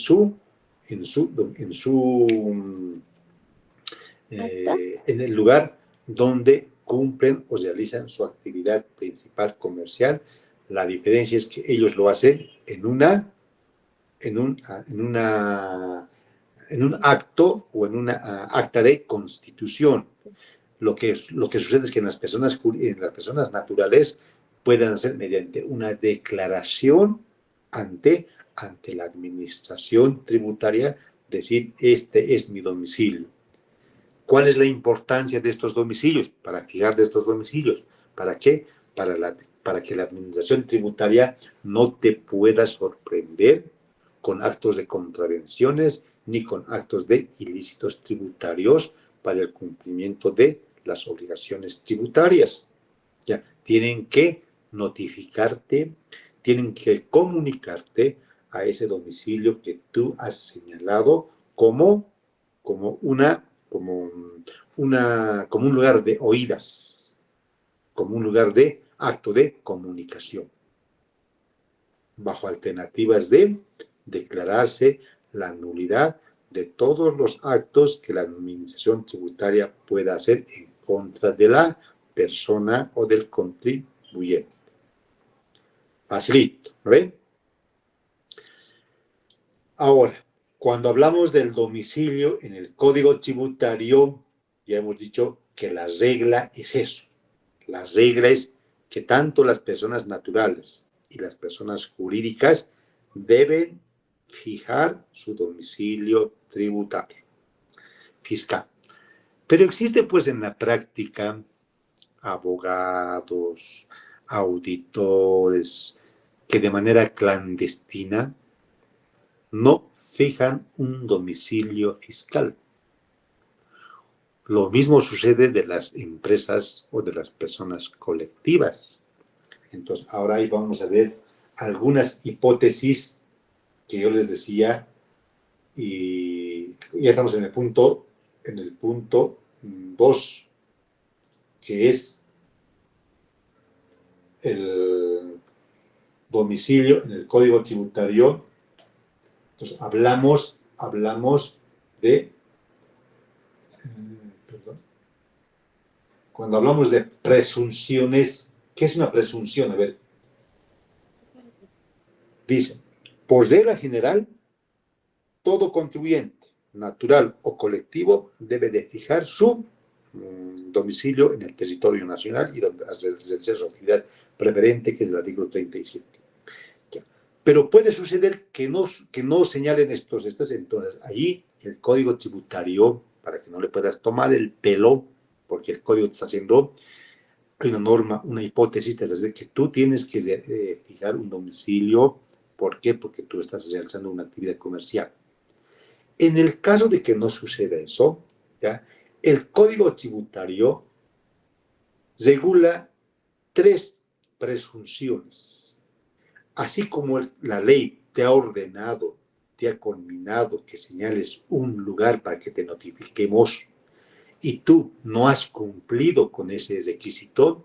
el lugar donde cumplen o realizan su actividad principal comercial. La diferencia es que ellos lo hacen en un acto o en una acta de constitución. Lo que sucede es que en las personas naturales pueden hacer mediante una declaración ante la administración tributaria, decir, este es mi domicilio. ¿Cuál es la importancia de estos domicilios? Para fijar de estos domicilios. ¿Para qué? Para que la administración tributaria no te pueda sorprender con actos de contravenciones ni con actos de ilícitos tributarios para el cumplimiento de las obligaciones tributarias. Ya, tienen que notificarte, tienen que comunicarte a ese domicilio que tú has señalado como un lugar de oídas, como un lugar de acto de comunicación, bajo alternativas de declararse la nulidad de todos los actos que la administración tributaria pueda hacer en contra de la persona o del contribuyente. Facilito, ¿no ven? Ahora, cuando hablamos del domicilio en el Código Tributario, ya hemos dicho que la regla es eso. La regla es que tanto las personas naturales y las personas jurídicas deben fijar su domicilio tributario, fiscal. Pero existe pues en la práctica abogados, auditores, que de manera clandestina no fijan un domicilio fiscal. Lo mismo sucede de las empresas o de las personas colectivas. Entonces, ahora ahí vamos a ver algunas hipótesis que yo les decía y ya estamos en el punto 2, que es el domicilio en el Código Tributario. Entonces, hablamos de, cuando hablamos de presunciones, ¿qué es una presunción? A ver, dice, por regla general, todo contribuyente, natural o colectivo, debe de fijar su domicilio en el territorio nacional y donde ejercer su actividad preferente, que es el artículo 37. Pero puede suceder que no señalen estas, entonces allí el Código Tributario, para que no le puedas tomar el pelo, porque el Código te está haciendo, hay una norma, una hipótesis, es decir, que tú tienes que fijar un domicilio. ¿Por qué? Porque tú estás realizando una actividad comercial. En el caso de que no suceda eso, ¿ya?, el Código Tributario regula 3 presunciones. Así como la ley te ha ordenado, te ha conminado que señales un lugar para que te notifiquemos y tú no has cumplido con ese requisito,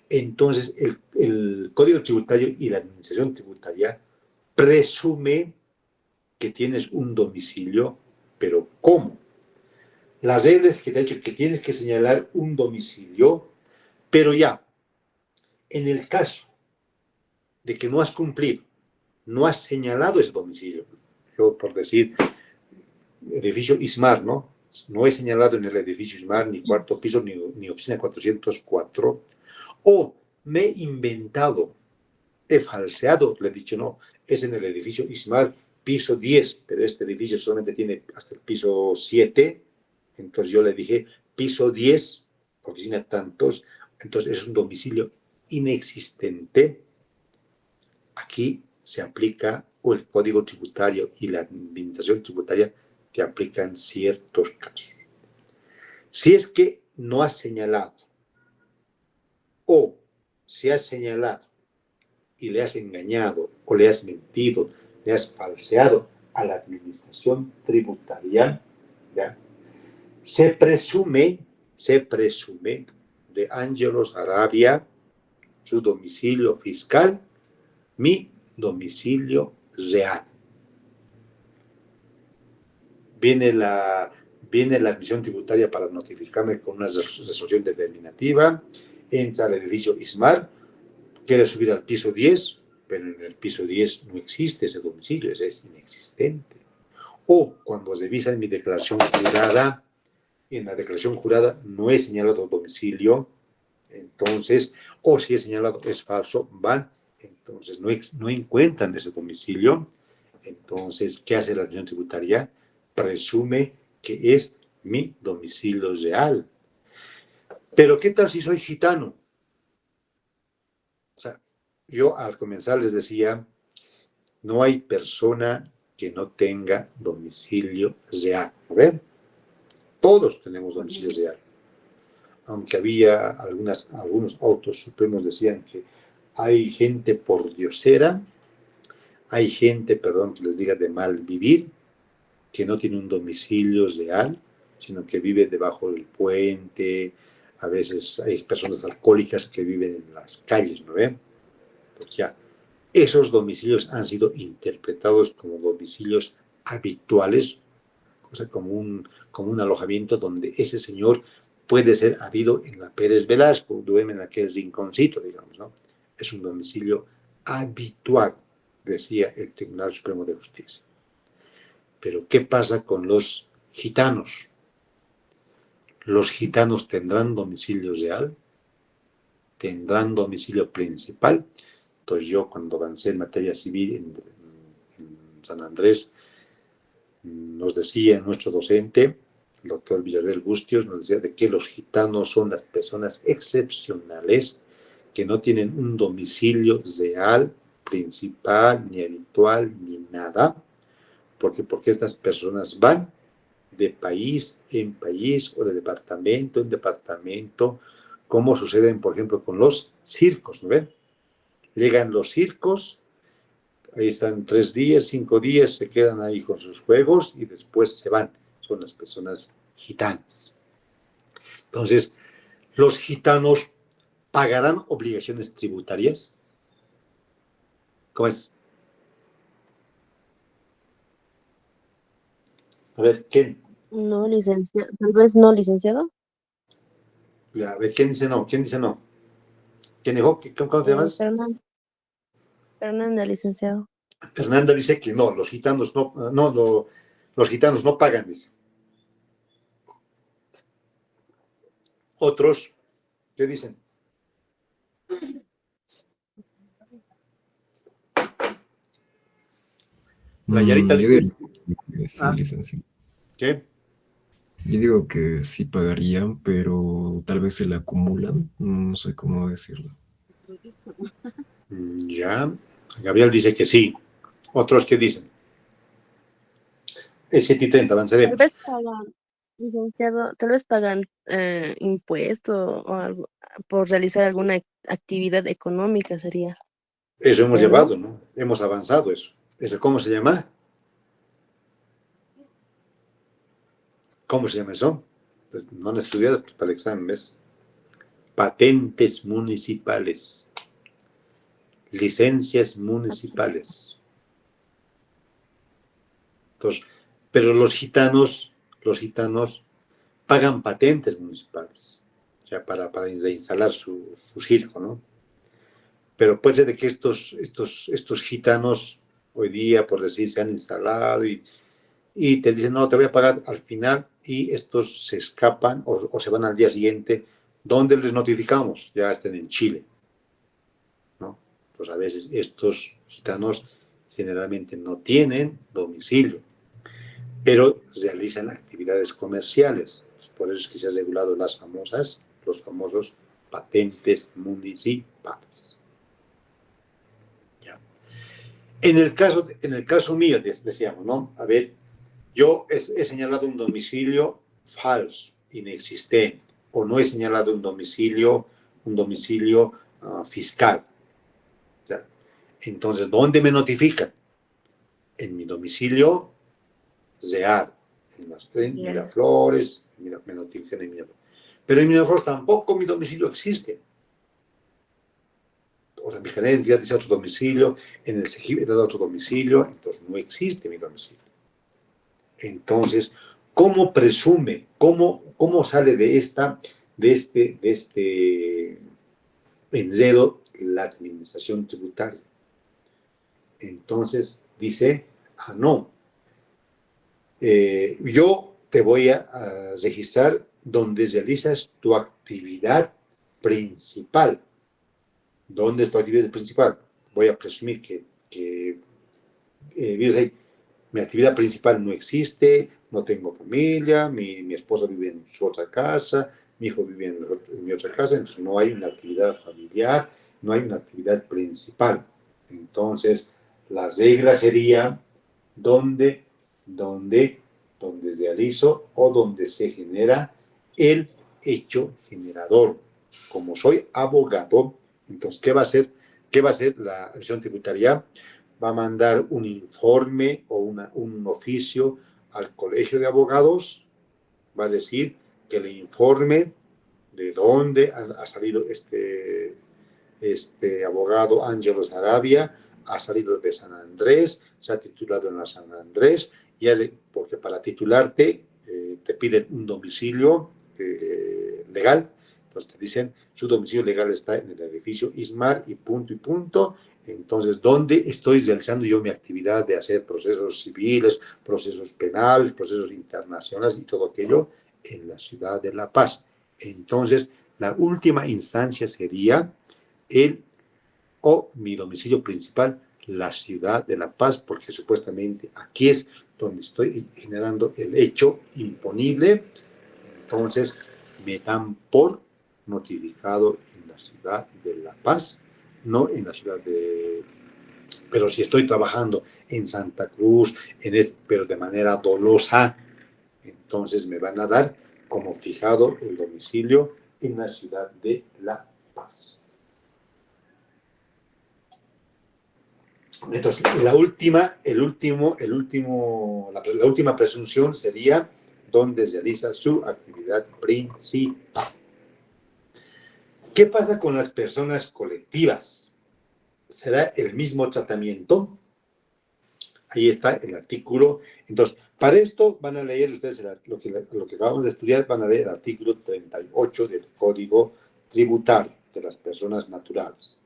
entonces el Código Tributario y la Administración Tributaria presume que tienes un domicilio, pero ¿cómo? Las reglas que te ha dicho que tienes que señalar un domicilio, pero ya, en el caso de que no has cumplido, no has señalado ese domicilio, yo por decir, edificio ISMAR, ¿no? No he señalado en el edificio ISMAR ni cuarto piso ni oficina 404, o me he inventado, he falseado, le he dicho, no, es en el edificio ISMAR, piso 10, pero este edificio solamente tiene hasta el piso 7, entonces yo le dije, piso 10, oficina tantos, entonces es un domicilio inexistente. Aquí se aplica, o el Código Tributario y la Administración Tributaria te aplican ciertos casos. Si es que no has señalado, o si has señalado y le has engañado, o le has mentido, le has falseado a la Administración Tributaria, ¿ya?, se presume de Ángelos Arabia, su domicilio fiscal, mi domicilio real. Viene la Administración Tributaria para notificarme con una resolución determinativa, entra al edificio ISMAR, quiere subir al piso 10, pero en el piso 10 no existe ese domicilio, es inexistente. O cuando revisan mi declaración jurada, en la declaración jurada no he señalado domicilio, entonces, o si he señalado es falso, entonces no encuentran ese domicilio, entonces, ¿qué hace la Administración Tributaria? Presume que es mi domicilio real. Pero ¿qué tal si soy gitano? O sea, yo al comenzar les decía, no hay persona que no tenga domicilio real. ¿Ven? Todos tenemos domicilio real. Aunque había algunos autos supremos decían que hay gente pordiosera, hay gente, perdón que les diga, de mal vivir, que no tiene un domicilio real, sino que vive debajo del puente. A veces hay personas alcohólicas que viven en las calles, ¿no ven? Pues ya, esos domicilios han sido interpretados como domicilios habituales, o sea, como un alojamiento donde ese señor puede ser habido en la Pérez Velasco, duerme en aquel rinconcito, digamos, ¿no? Es un domicilio habitual, decía el Tribunal Supremo de Justicia. Pero, ¿qué pasa con los gitanos? Los gitanos tendrán domicilio real, tendrán domicilio principal. Entonces yo cuando avancé en materia civil en San Andrés, nos decía nuestro docente, el doctor Villarreal Bustios, nos decía de que los gitanos son las personas excepcionales que no tienen un domicilio real, principal, ni habitual, ni nada, porque estas personas van de país en país o de departamento en departamento, como sucede, por ejemplo, con los circos, ¿no ven? Llegan los circos, ahí están 3 días, 5 días, se quedan ahí con sus juegos y después se van. Son las personas gitanas. Entonces, los gitanos pagarán obligaciones tributarias. ¿Cómo es? A ver, ¿quién? No, licenciado. Tal vez no, licenciado. A ver, ¿quién dice no? ¿Quién dice no? ¿Quién dijo? ¿Cómo te llamas? Fernanda, licenciado. Fernanda dice que no, los gitanos los gitanos no pagan, dice. Otros, ¿qué dicen? La Yarita Yo dice, digo que sí, licenciado. ¿qué? Yo digo que sí pagarían, pero tal vez se le acumulan, no sé cómo decirlo. Ya, Gabriel dice que sí. Otros, ¿qué dicen? Es 7:30, Tal avanzaremos. vez pagan, licenciado, tal vez pagan impuesto o algo por realizar alguna actividad económica sería. Eso hemos ¿O no? llevado, ¿no? Hemos avanzado eso. ¿Cómo se llama? ¿Cómo se llama eso? Pues no han estudiado pues, para el examen, ¿ves? Patentes municipales. Licencias municipales. Entonces, pero los gitanos pagan patentes municipales, o sea, para instalar su circo, ¿no? Pero puede ser de que estos gitanos hoy día, por decir, se han instalado y te dicen, no, te voy a pagar al final, y estos se escapan o se van al día siguiente. ¿Dónde les notificamos? Ya estén en Chile, ¿no? Pues a veces estos gitanos generalmente no tienen domicilio, pero realizan actividades comerciales. Por eso es que se han regulado los famosos patentes municipales. ¿Ya? En el caso mío, decíamos, ¿no? A ver, yo he señalado un domicilio falso, inexistente, o no he señalado un domicilio fiscal. ¿Ya? Entonces, ¿dónde me notifican? En mi domicilio real, en Miraflores, me notifican en Miraflores. Pero en Miraflores tampoco mi domicilio existe. O sea, mi gerente dice otro domicilio, en el CEGIP he dado otro domicilio, entonces no existe mi domicilio. Entonces, ¿cómo presume, cómo sale de este enredo la administración tributaria? Entonces dice, no, yo te voy a registrar donde realizas tu actividad principal. ¿Dónde es tu actividad principal? Voy a presumir que vives ahí. Mi actividad principal no existe, no tengo familia, mi esposa vive en su otra casa, mi hijo vive en mi otra casa, entonces no hay una actividad familiar, no hay una actividad principal. Entonces, la regla sería donde realizo o donde se genera el hecho generador. Como soy abogado, entonces, ¿qué va a hacer la administración tributaria? Va a mandar un informe o un oficio al Colegio de Abogados, va a decir que le informe de dónde ha salido este abogado Ángelo Sarabia, ha salido de San Andrés, se ha titulado en la San Andrés, porque para titularte te piden un domicilio legal, entonces te dicen su domicilio legal está en el edificio Ismar y punto. Entonces, ¿dónde estoy realizando yo mi actividad de hacer procesos civiles, procesos penales, procesos internacionales y todo aquello? en la ciudad de La Paz. Entonces, la última instancia sería mi domicilio principal, la ciudad de La Paz, porque supuestamente aquí es donde estoy generando el hecho imponible. Entonces, me dan por notificado en la ciudad de La Paz, no en la ciudad de... Pero si estoy trabajando en Santa Cruz, pero de manera dolosa, entonces me van a dar como fijado el domicilio en la ciudad de La Paz. Entonces, la última presunción sería donde realiza su actividad principal. ¿Qué pasa con las personas colectivas? ¿Será el mismo tratamiento? Ahí está el artículo. Entonces, para esto van a leer ustedes lo que acabamos de estudiar, van a leer el artículo 38 del Código Tributario de las Personas Naturales.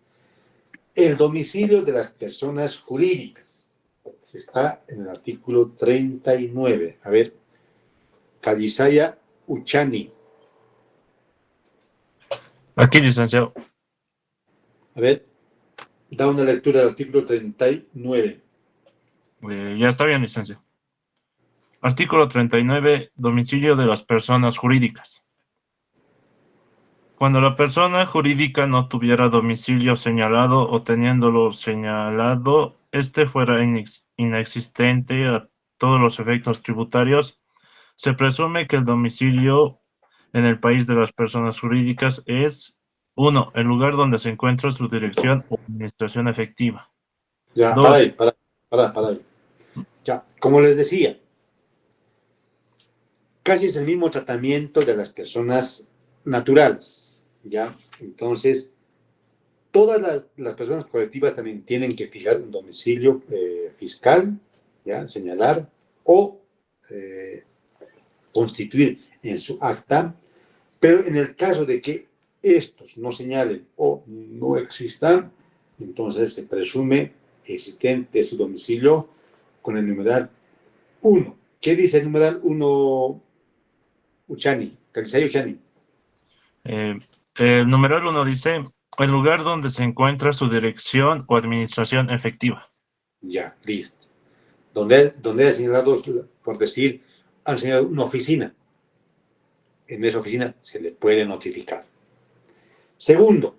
El domicilio de las personas jurídicas está en el artículo 39. A ver, Callisaya Uchani. Aquí, licenciado. A ver, da una lectura del artículo 39. Ya está bien, licenciado. Artículo 39. Domicilio de las personas jurídicas. Cuando la persona jurídica no tuviera domicilio señalado o teniéndolo señalado, fuera inexistente a todos los efectos tributarios, se presume que el domicilio en el país de las personas jurídicas es 1. El lugar donde se encuentra su dirección o administración efectiva. Ya, 2. para ahí. Ya, como les decía, casi es el mismo tratamiento de las personas naturales, ¿ya? Entonces, todas las personas colectivas también tienen que fijar un domicilio fiscal, ¿ya? Señalar o constituir en su acta, pero en el caso de que estos no señalen o no existan, entonces se presume existente su domicilio con el numeral 1. ¿Qué dice el numeral 1, Uchani? Callisaya Uchani. El numeral 1 dice, el lugar donde se encuentra su dirección o administración efectiva. Ya, listo. Donde ha señalado, por decir, han señalado una oficina. En esa oficina se le puede notificar. Segundo,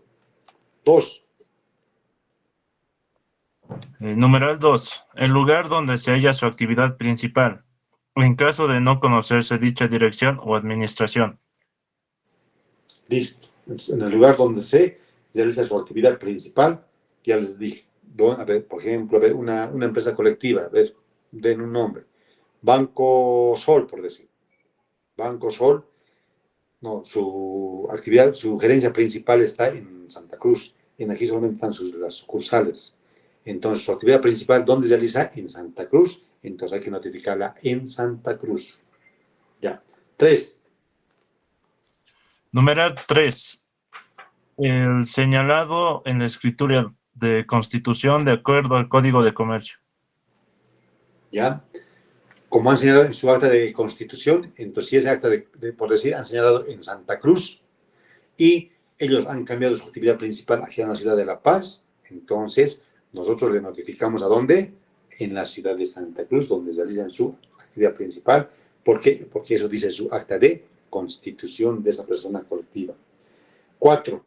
2. Numeral 2. El lugar donde se halla su actividad principal, en caso de no conocerse dicha dirección o administración. Listo. Entonces, en el lugar donde se realiza su actividad principal, ya les dije, a ver, por ejemplo, a ver, una empresa colectiva, a ver, den un nombre. Banco Sol, por decir. Banco Sol, no, su actividad, su gerencia principal está en Santa Cruz. En aquí solamente están las sucursales. Entonces, su actividad principal, ¿dónde se realiza? En Santa Cruz. Entonces, hay que notificarla en Santa Cruz. Ya. 3. Numeral 3. El señalado en la escritura de constitución de acuerdo al Código de Comercio. ¿Ya? Como han señalado en su acta de constitución, entonces si ese acta, por decir, han señalado en Santa Cruz y ellos han cambiado su actividad principal aquí en la ciudad de La Paz, entonces nosotros le notificamos a dónde, en la ciudad de Santa Cruz, donde realizan su actividad principal. ¿Por qué? Porque eso dice su acta de constitución de esa persona colectiva. 4.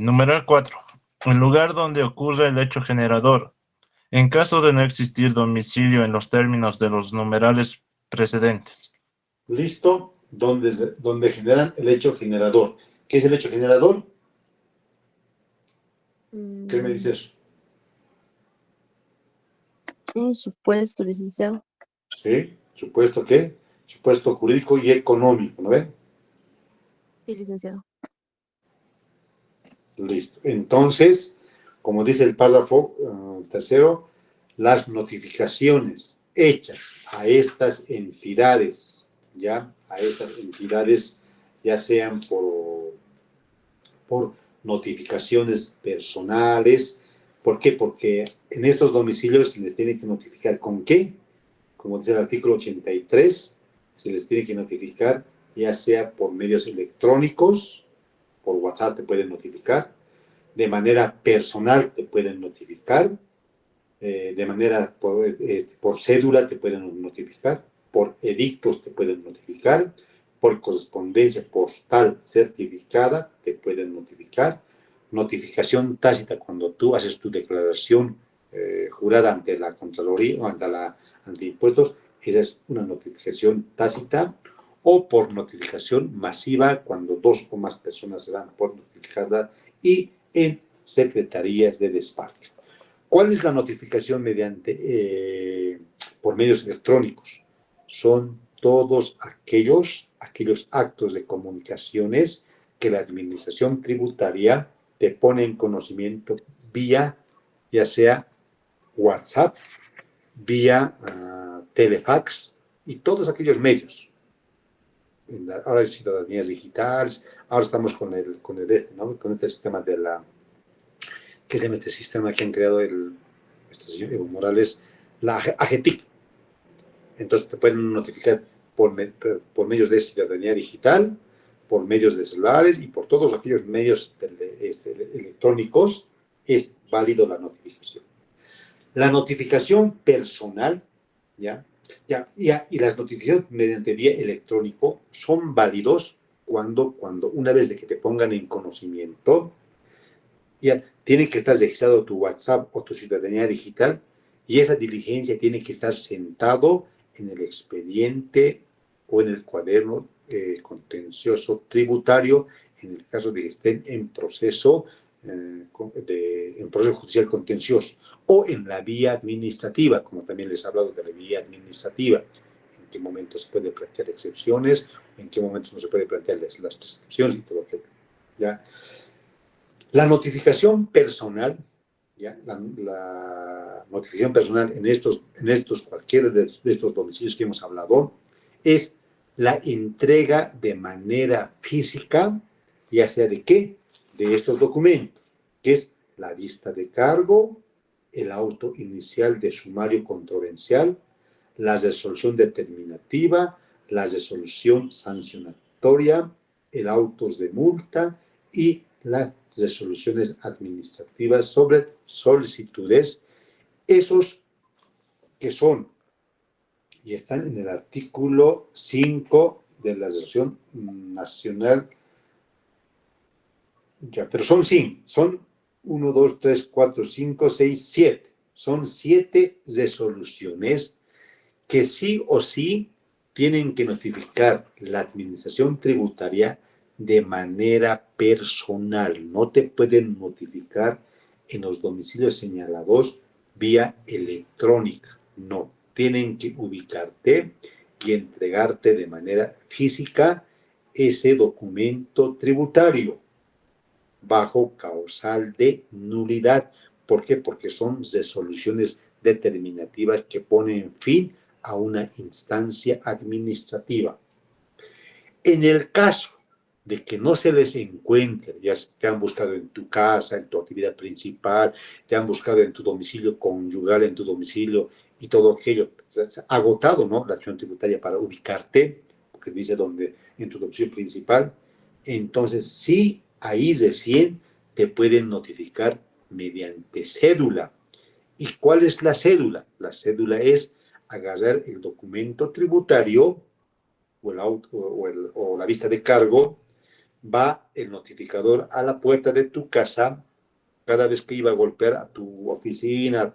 Numeral 4. El lugar donde ocurre el hecho generador. En caso de no existir domicilio en los términos de los numerales precedentes. Listo, donde generan el hecho generador. ¿Qué es el hecho generador? ¿Qué me dices? Un supuesto, licenciado. Sí, supuesto ¿qué? Supuesto jurídico y económico, ¿no ve? Sí, licenciado. Listo. Entonces, como dice el párrafo tercero, las notificaciones hechas a estas entidades, ya sean por notificaciones personales. ¿Por qué? Porque en estos domicilios se les tiene que notificar con qué, como dice el artículo 83, se les tiene que notificar, ya sea por medios electrónicos, por WhatsApp te pueden notificar, de manera personal te pueden notificar, de manera por cédula te pueden notificar, por edictos te pueden notificar, por correspondencia postal certificada te pueden notificar, notificación tácita cuando tú haces tu declaración jurada ante la Contraloría o ante impuestos, esa es una notificación tácita, o por notificación masiva cuando 2 o más personas se dan por notificada y en secretarías de despacho. ¿Cuál es la notificación por medios electrónicos? Son todos aquellos actos de comunicaciones que la administración tributaria te pone en conocimiento vía, ya sea WhatsApp, vía telefax y todos aquellos medios. Ahora es ciudadanías digitales, ahora estamos con ¿no? Con este sistema ¿qué se llama este sistema que han creado este señor Evo Morales? La AGETIC. Entonces te pueden notificar por medios de ciudadanía digital, por medios de celulares y por todos aquellos medios electrónicos es válido la notificación. La notificación personal, y las notificaciones mediante vía electrónico son válidos cuando una vez de que te pongan en conocimiento, ya tiene que estar registrado tu WhatsApp o tu ciudadanía digital y esa diligencia tiene que estar sentado en el expediente o en el cuaderno contencioso tributario en el caso de que estén en proceso judicial contencioso o en la vía administrativa, como también les he hablado de la vía administrativa, en qué momento se puede plantear excepciones, en qué momentos no se puede plantear las excepciones y todo aquello. ¿Ya? La notificación personal, la notificación personal en cualquiera de estos domicilios que hemos hablado, es la entrega de manera física, ya sea de qué, de estos documentos, que es la vista de cargo, el auto inicial de sumario controversial, la resolución determinativa, la resolución sancionatoria, el autos de multa y las resoluciones administrativas sobre solicitudes, esos que son y están en el artículo 5 de la resolución nacional, pero son 5, son 1, 2, 3, 4, 5, 6, 7, son 7 resoluciones que sí o sí tienen que notificar la administración tributaria de manera personal. No te pueden notificar en los domicilios señalados vía electrónica. No, tienen que ubicarte y entregarte de manera física ese documento tributario bajo causal de nulidad. ¿Por qué? Porque son resoluciones determinativas que ponen fin a una instancia administrativa. En el caso de que no se les encuentre, ya te han buscado en tu casa, en tu actividad principal, te han buscado en tu domicilio conyugal, en tu domicilio y todo aquello, se ha agotado, ¿no?, la acción tributaria para ubicarte, porque dice donde, en tu domicilio principal, entonces sí, ahí recién te pueden notificar mediante cédula. ¿Y cuál es la cédula? La cédula es agarrar el documento tributario o la vista de cargo, va el notificador a la puerta de tu casa cada vez que iba a golpear a tu oficina,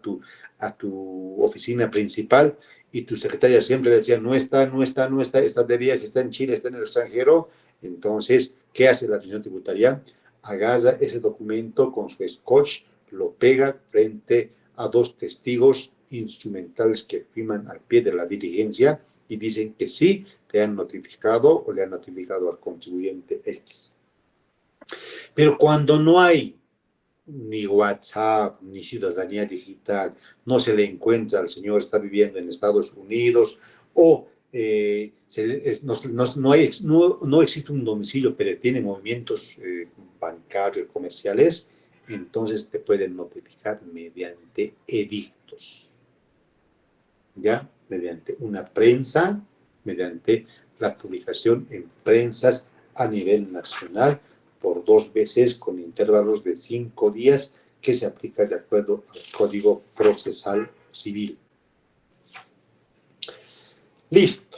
a tu oficina principal, y tu secretaria siempre le decía, no está de viaje, está en Chile, está en el extranjero. Entonces, ¿qué hace la administración tributaria? Agarra ese documento con su scotch, lo pega frente a 2 testigos instrumentales que firman al pie de la diligencia y dicen que sí, te han notificado o le han notificado al contribuyente X. Pero cuando no hay ni WhatsApp, ni ciudadanía digital, no se le encuentra al señor, está viviendo en Estados Unidos, o no existe un domicilio, pero tiene movimientos bancarios, comerciales, entonces te pueden notificar mediante edictos, ¿ya? Mediante una prensa mediante la publicación en prensas a nivel nacional por 2 veces con intervalos de 5 días que se aplica de acuerdo al Código Procesal Civil. Listo.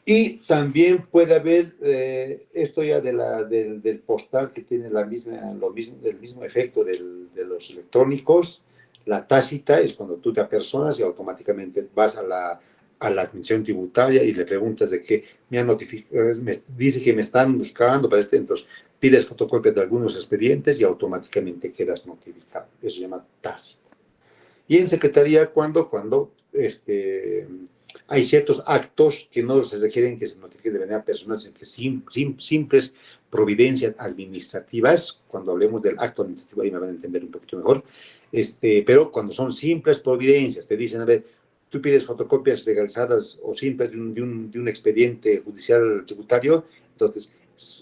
Y también puede haber, esto ya del postal que tiene el mismo efecto de los electrónicos. La tácita es cuando tú te apersonas y automáticamente vas a la administración tributaria y le preguntas de que me han notificado, dice que me están buscando para entonces pides fotocopia de algunos expedientes y automáticamente quedas notificado. Eso se llama tácita. Y en secretaría, cuando hay ciertos actos que no se requieren que se notifique de manera personal, sino que simples providencias administrativas. Cuando hablemos del acto administrativo, ahí me van a entender un poquito mejor. Pero cuando son simples providencias, te dicen, a ver, tú pides fotocopias legalizadas o simples de un expediente judicial tributario, entonces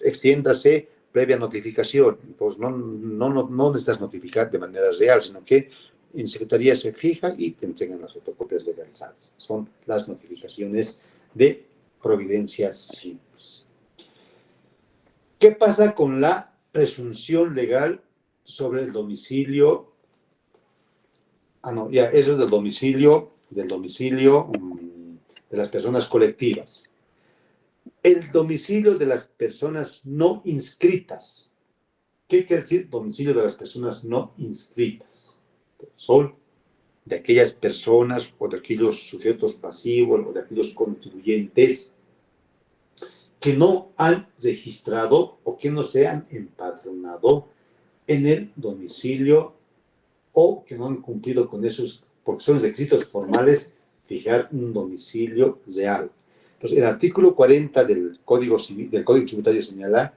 extiéndase previa notificación. Entonces no necesitas notificar de manera real, sino que en secretaría se fija y te entregan las fotocopias legalizadas. Son las notificaciones de providencias simples. ¿Qué pasa con la presunción legal sobre el domicilio? Eso es del domicilio de las personas colectivas. El domicilio de las personas no inscritas. ¿Qué quiere decir domicilio de las personas no inscritas? Son de aquellas personas o de aquellos sujetos pasivos o de aquellos contribuyentes que no han registrado o que no se han empadronado en el domicilio o que no han cumplido con esos, porque son requisitos formales, fijar un domicilio real. Entonces, el artículo 40 del Código Tributario señala: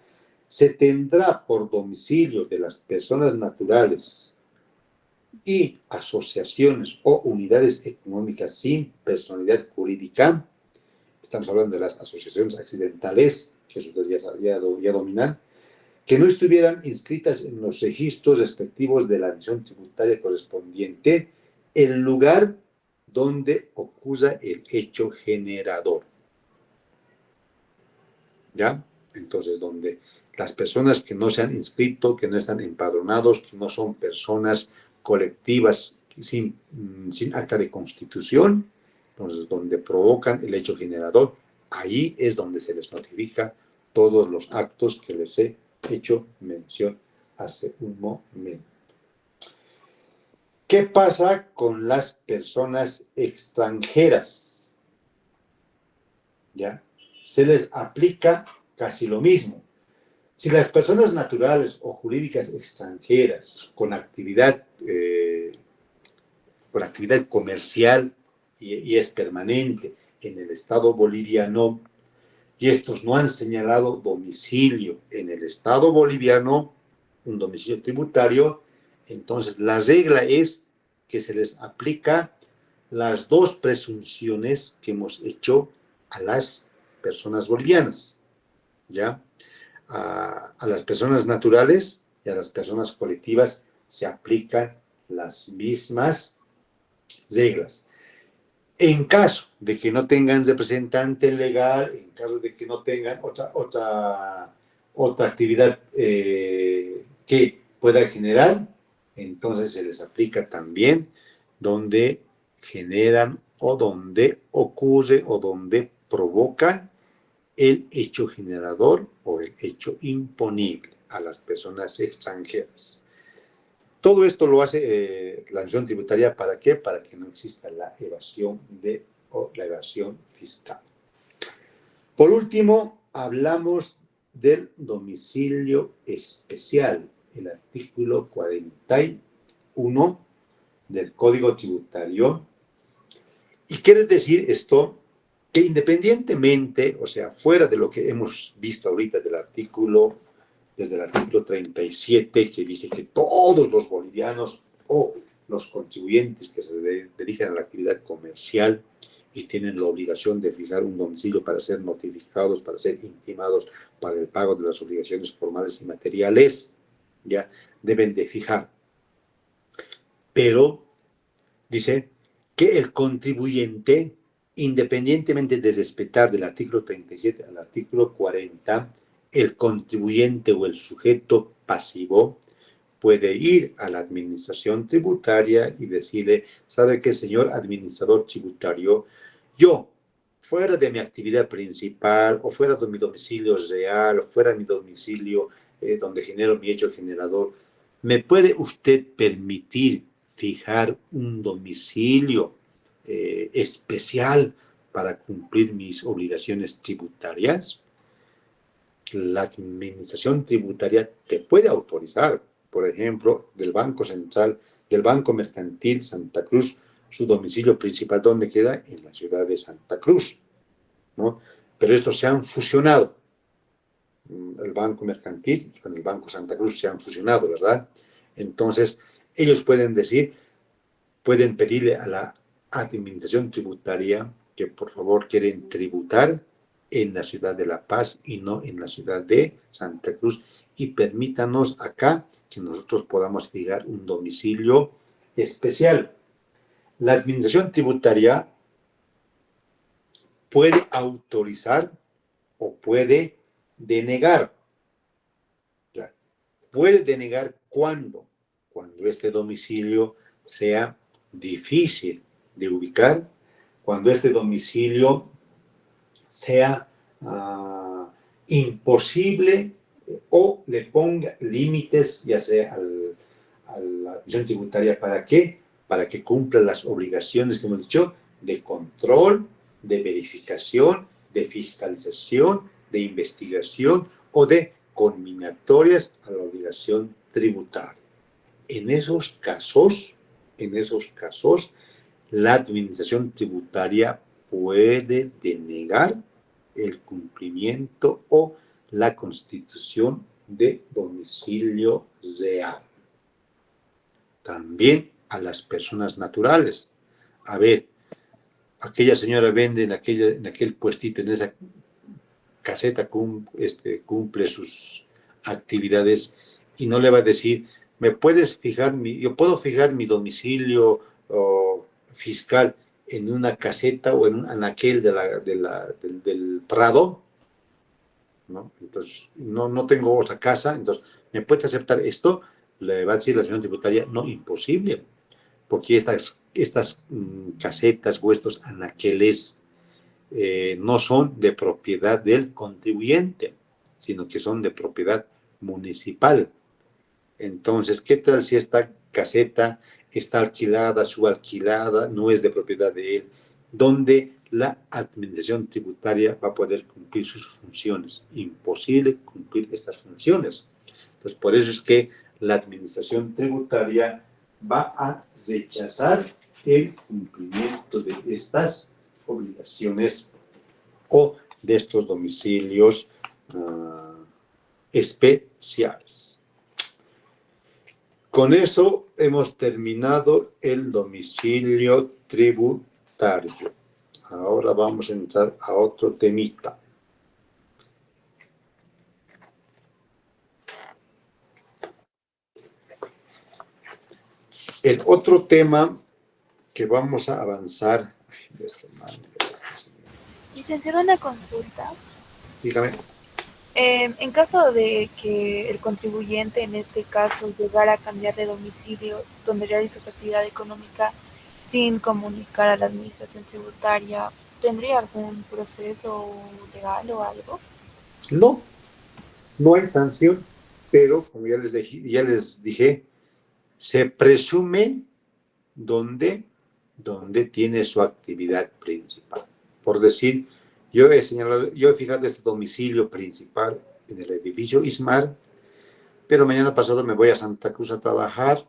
se tendrá por domicilio de las personas naturales y asociaciones o unidades económicas sin personalidad jurídica, estamos hablando de las asociaciones accidentales, que ustedes ya dominan, que no estuvieran inscritas en los registros respectivos de la administración tributaria correspondiente, el lugar donde ocurra el hecho generador. ¿Ya? Entonces, donde las personas que no se han inscrito, que no están empadronados, que no son personas colectivas sin acta de constitución, entonces donde provocan el hecho generador, ahí es donde se les notifica todos los actos que les he hecho mención hace un momento. ¿Qué pasa con las personas extranjeras? ¿Ya? Se les aplica casi lo mismo. Si las personas naturales o jurídicas extranjeras con actividad comercial y es permanente en el Estado boliviano, y estos no han señalado domicilio en el Estado boliviano, un domicilio tributario, entonces la regla es que se les aplica las 2 presunciones que hemos hecho a las personas bolivianas, ¿ya? A las personas naturales y a las personas colectivas se aplican las mismas reglas. En caso de que no tengan representante legal, en caso de que no tengan otra actividad que pueda generar, entonces se les aplica también donde generan o donde ocurre o donde provocan el hecho generador o el hecho imponible a las personas extranjeras. Todo esto lo hace la administración tributaria, ¿para qué? Para que no exista la evasión o la evasión fiscal. Por último, hablamos del domicilio especial, el artículo 41 del Código Tributario. ¿Y quiere decir esto? Que independientemente, o sea, fuera de lo que hemos visto ahorita desde el artículo 37, que dice que todos los bolivianos o los contribuyentes que se dedican a la actividad comercial y tienen la obligación de fijar un domicilio para ser notificados, para ser intimados para el pago de las obligaciones formales y materiales, ya deben de fijar. Pero dice que el contribuyente independientemente de respetar del artículo 37 al artículo 40, el contribuyente o el sujeto pasivo puede ir a la administración tributaria y decirle, ¿sabe qué, señor administrador tributario? Yo, fuera de mi actividad principal, o fuera de mi domicilio real, o fuera de mi domicilio donde genero mi hecho generador, ¿me puede usted permitir fijar un domicilio especial para cumplir mis obligaciones tributarias? La administración tributaria te puede autorizar, por ejemplo, del Banco Central, del Banco Mercantil Santa Cruz, su domicilio principal, ¿dónde queda? En la ciudad de Santa Cruz, ¿no? Pero estos se han fusionado. El Banco Mercantil y con el Banco Santa Cruz se han fusionado, ¿verdad? Entonces, ellos pueden decir, pueden pedirle a la administración tributaria que por favor quieren tributar en la ciudad de La Paz y no en la ciudad de Santa Cruz, y permítanos acá que nosotros podamos fijar un domicilio especial. La administración tributaria puede autorizar o puede denegar. Puede denegar ¿cuándo? Cuando este domicilio sea difícil de ubicar, cuando este domicilio sea imposible o le ponga límites, ya sea a la administración tributaria. ¿Para qué? Para que cumpla las obligaciones que hemos dicho de control, de verificación, de fiscalización, de investigación o de conminatorias a la obligación tributaria. En esos casos, la administración tributaria puede denegar el cumplimiento o la constitución de domicilio real. También a las personas naturales. A ver, aquella señora vende en aquel puestito, en esa caseta, cumple sus actividades y no le va a decir, yo puedo fijar mi domicilio fiscal en una caseta o en aquel del Prado, ¿no? Entonces, no tengo otra casa, entonces, ¿me puedes aceptar esto? Le va a decir la administración tributaria, no, imposible, porque estas casetas o estos anaqueles no son de propiedad del contribuyente, sino que son de propiedad municipal. Entonces, ¿qué tal si esta caseta está alquilada, subalquilada, no es de propiedad de él? ¿Dónde la administración tributaria va a poder cumplir sus funciones? Imposible cumplir estas funciones. Entonces, por eso es que la administración tributaria va a rechazar el cumplimiento de estas obligaciones o de estos domicilios especiales. Con eso hemos terminado el domicilio tributario. Ahora vamos a entrar a otro temita. El otro tema que vamos a avanzar. Licenciado, una consulta. Dígame. En caso de que el contribuyente, en este caso, llegara a cambiar de domicilio donde realiza su actividad económica sin comunicar a la administración tributaria, ¿tendría algún proceso legal o algo? No hay sanción, pero como ya les dije, se presume donde tiene su actividad principal. Por decir, yo he fijado este domicilio principal en el edificio Ismar, pero mañana pasado me voy a Santa Cruz a trabajar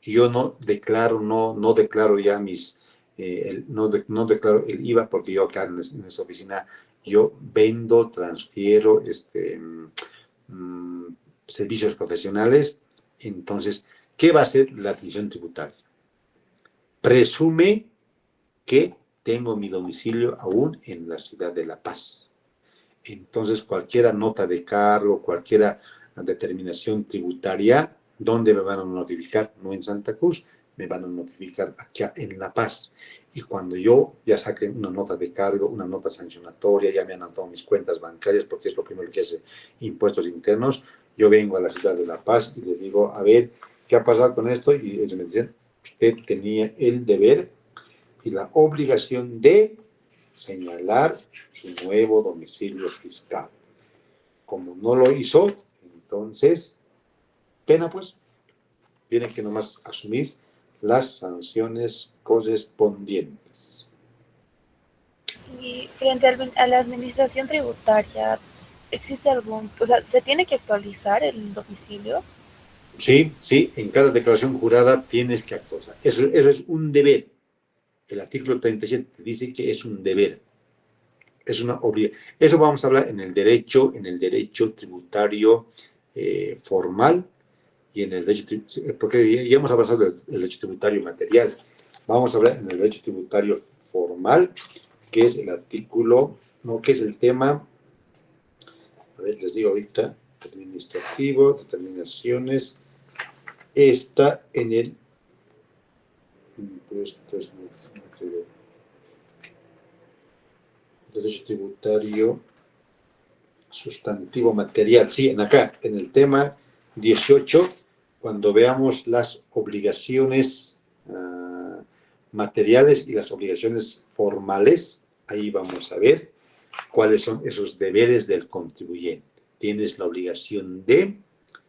y yo no declaro ya no declaro el IVA, porque yo acá en esta oficina yo vendo, transfiero servicios profesionales. Entonces, ¿qué va a hacer la administración tributaria? Presume que tengo mi domicilio aún en la ciudad de La Paz. Entonces, cualquier nota de cargo, cualquier determinación tributaria, ¿dónde me van a notificar? No en Santa Cruz, me van a notificar acá en La Paz. Y cuando yo ya saque una nota de cargo, una nota sancionatoria, ya me han anotado mis cuentas bancarias, porque es lo primero que hace Impuestos Internos, yo vengo a la ciudad de La Paz y le digo, a ver, ¿qué ha pasado con esto? Y ellos me dicen, usted tenía el deber y la obligación de señalar su nuevo domicilio fiscal. Como no lo hizo, entonces, pena pues, tiene que nomás asumir las sanciones correspondientes. Y frente a la administración tributaria, ¿existe algún, o sea, se tiene que actualizar el domicilio? Sí, sí, en cada declaración jurada tienes que actualizar. Eso es un deber. El artículo 37 dice que es un deber. Es una obligación. Eso vamos a hablar en el derecho tributario formal y en el derecho, porque ya hemos avanzado en el derecho tributario material. Vamos a hablar en el derecho tributario formal, que es el artículo, no, que es el tema, a ver, les digo ahorita, administrativo, determinaciones, está en el impuestos, derecho tributario sustantivo material, sí, acá, en el tema 18, cuando veamos las obligaciones materiales y las obligaciones formales, ahí vamos a ver cuáles son esos deberes del contribuyente. Tienes la obligación de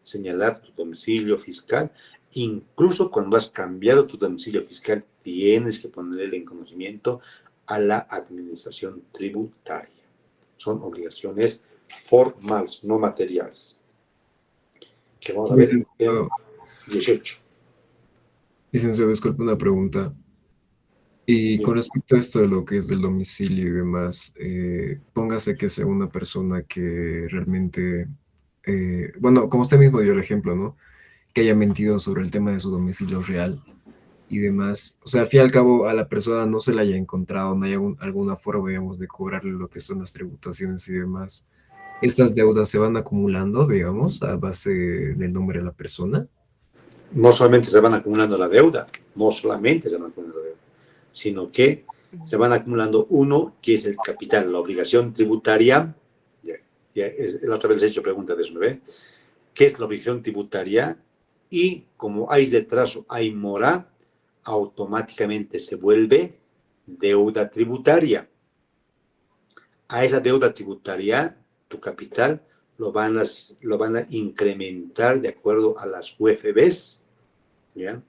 señalar tu domicilio fiscal, incluso cuando has cambiado tu domicilio fiscal, tienes que ponerle en conocimiento a la administración tributaria. Son obligaciones formales, no materiales. Que vamos a ver en 18. Licenciado, disculpe una pregunta. Y con respecto a esto de lo que es del domicilio y demás, póngase que sea una persona que realmente, bueno, como usted mismo dio el ejemplo, ¿no? Que haya mentido sobre el tema de su domicilio real y demás. O sea, al fin y al cabo, a la persona no se le haya encontrado, no haya alguna forma, digamos, de cobrarle lo que son las tributaciones y demás. ¿Estas deudas se van acumulando, digamos, a base del nombre de la persona? No solamente se van acumulando la deuda, no solamente se van acumulando la deuda, sino que se van acumulando uno, que es el capital, la obligación tributaria. La otra vez les he hecho preguntas de eso, ¿no ve? ¿Qué es la obligación tributaria? Y como hay retraso, hay mora, automáticamente se vuelve deuda tributaria. A esa deuda tributaria, tu capital lo van a incrementar de acuerdo a las UFBs. ¿Ya?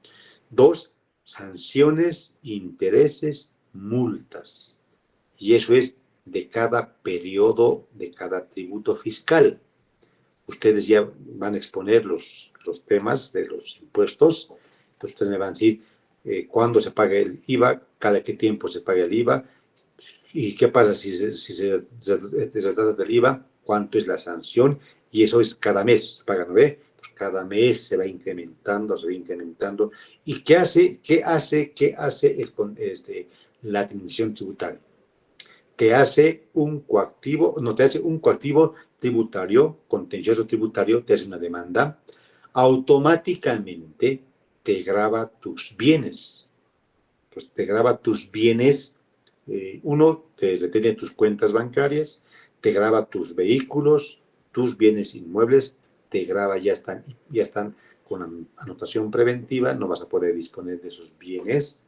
2, sanciones, intereses, multas. Y eso es de cada periodo, de cada tributo fiscal. Ustedes ya van a exponer los temas de los impuestos. Entonces ustedes me van a decir cuándo se paga el IVA, cada qué tiempo se paga el IVA, y qué pasa si se retrasa del IVA, cuánto es la sanción, y eso es cada mes, se paga, ¿no ve? Pues cada mes se va incrementando. ¿Y qué hace la administración tributaria? Te hace un coactivo tributario, contencioso tributario, te hace una demanda, automáticamente te grava tus bienes. Pues te grava tus bienes, uno, te detiene tus cuentas bancarias, te grava tus vehículos, tus bienes inmuebles, te grava, ya están con anotación preventiva, no vas a poder disponer de esos bienes.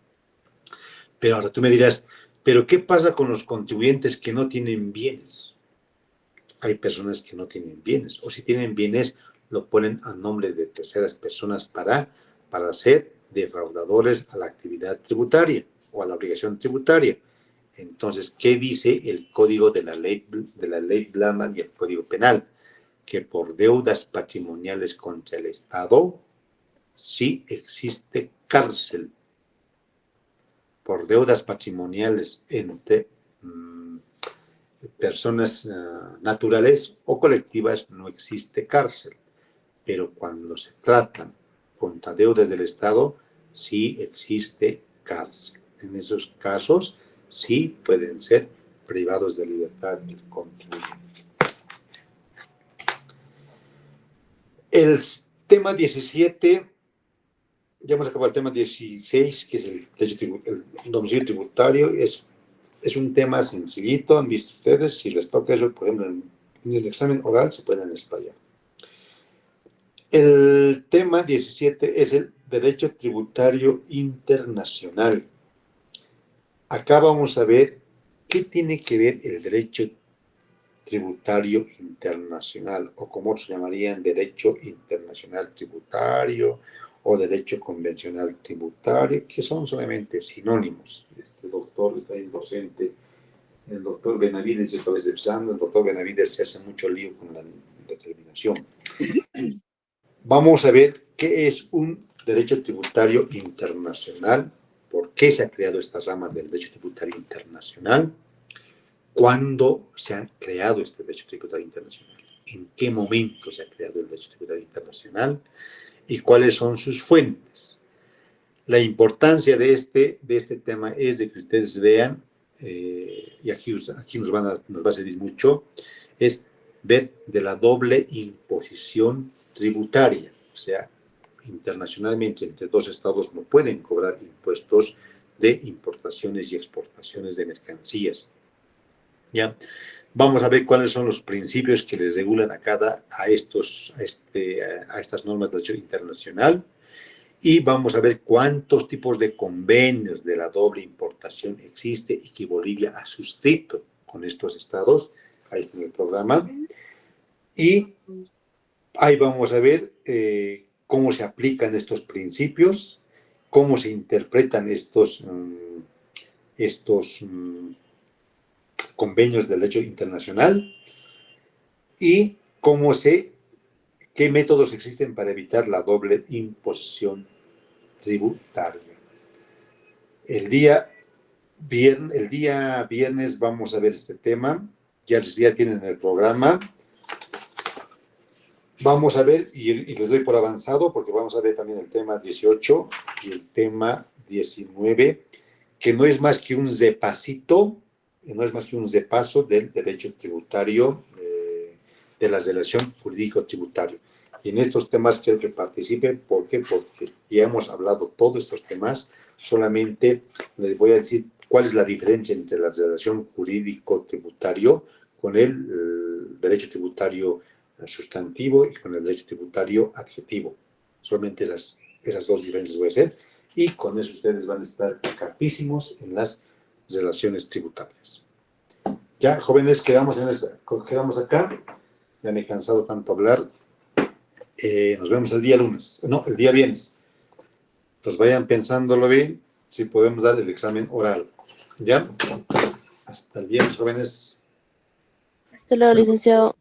Pero ahora tú me dirás, ¿pero qué pasa con los contribuyentes que no tienen bienes? Hay personas que no tienen bienes, o si tienen bienes, lo ponen a nombre de terceras personas para ser defraudadores a la actividad tributaria o a la obligación tributaria. Entonces, ¿qué dice el código de la ley Blackman y el código penal? Que por deudas patrimoniales contra el Estado sí existe cárcel. Por deudas patrimoniales entre personas naturales o colectivas no existe cárcel, pero cuando se tratan contra deudas del Estado sí existe cárcel. En esos casos sí pueden ser privados de libertad del contribuyente. El tema 17 Ya hemos acabado el tema 16, que es el domicilio tributario. Es un tema sencillito, han visto ustedes. Si les toca eso, por ejemplo, en el examen oral se pueden explayar. El tema 17 es el derecho tributario internacional. Acá vamos a ver qué tiene que ver el derecho tributario internacional, o como otros llamarían derecho internacional tributario o derecho convencional tributario, que son solamente sinónimos. Este doctor está ahí docente, el doctor Benavides, yo vez empezando, el doctor Benavides se hace mucho lío con la determinación. Vamos a ver qué es un derecho tributario internacional, por qué se ha creado esta rama del derecho tributario internacional, cuándo se ha creado este derecho tributario internacional, en qué momento se ha creado el derecho tributario internacional y cuáles son sus fuentes. La importancia de este tema es de que ustedes vean, y aquí nos va a servir mucho, es ver de la doble imposición tributaria. O sea, internacionalmente entre dos estados no pueden cobrar impuestos de importaciones y exportaciones de mercancías. ¿Ya? Vamos a ver cuáles son los principios que les regulan a estas normas de derecho internacional, y vamos a ver cuántos tipos de convenios de la doble importación existe y que Bolivia ha suscrito con estos estados. Ahí está en el programa. Y ahí vamos a ver cómo se aplican estos principios, cómo se interpretan estos convenios del derecho internacional y qué métodos existen para evitar la doble imposición tributaria. El día viernes vamos a ver este tema, ya tienen el programa. Vamos a ver, y les doy por avanzado, porque vamos a ver también el tema 18 y el tema 19, que no es más que un repaso del derecho tributario, de la relación jurídico-tributario. Y en estos temas quiero que participen. ¿Por qué? Porque ya hemos hablado todos estos temas. Solamente les voy a decir cuál es la diferencia entre la relación jurídico-tributario con el derecho tributario sustantivo y con el derecho tributario adjetivo. Solamente esas dos diferencias voy a hacer, y con eso ustedes van a estar capísimos en las relaciones tributarias. Ya, jóvenes, quedamos acá. Ya me he cansado tanto hablar. Nos vemos el día viernes. Pues vayan pensándolo bien, si podemos dar el examen oral. ¿Ya? Hasta el viernes, jóvenes. Hasta luego, licenciado.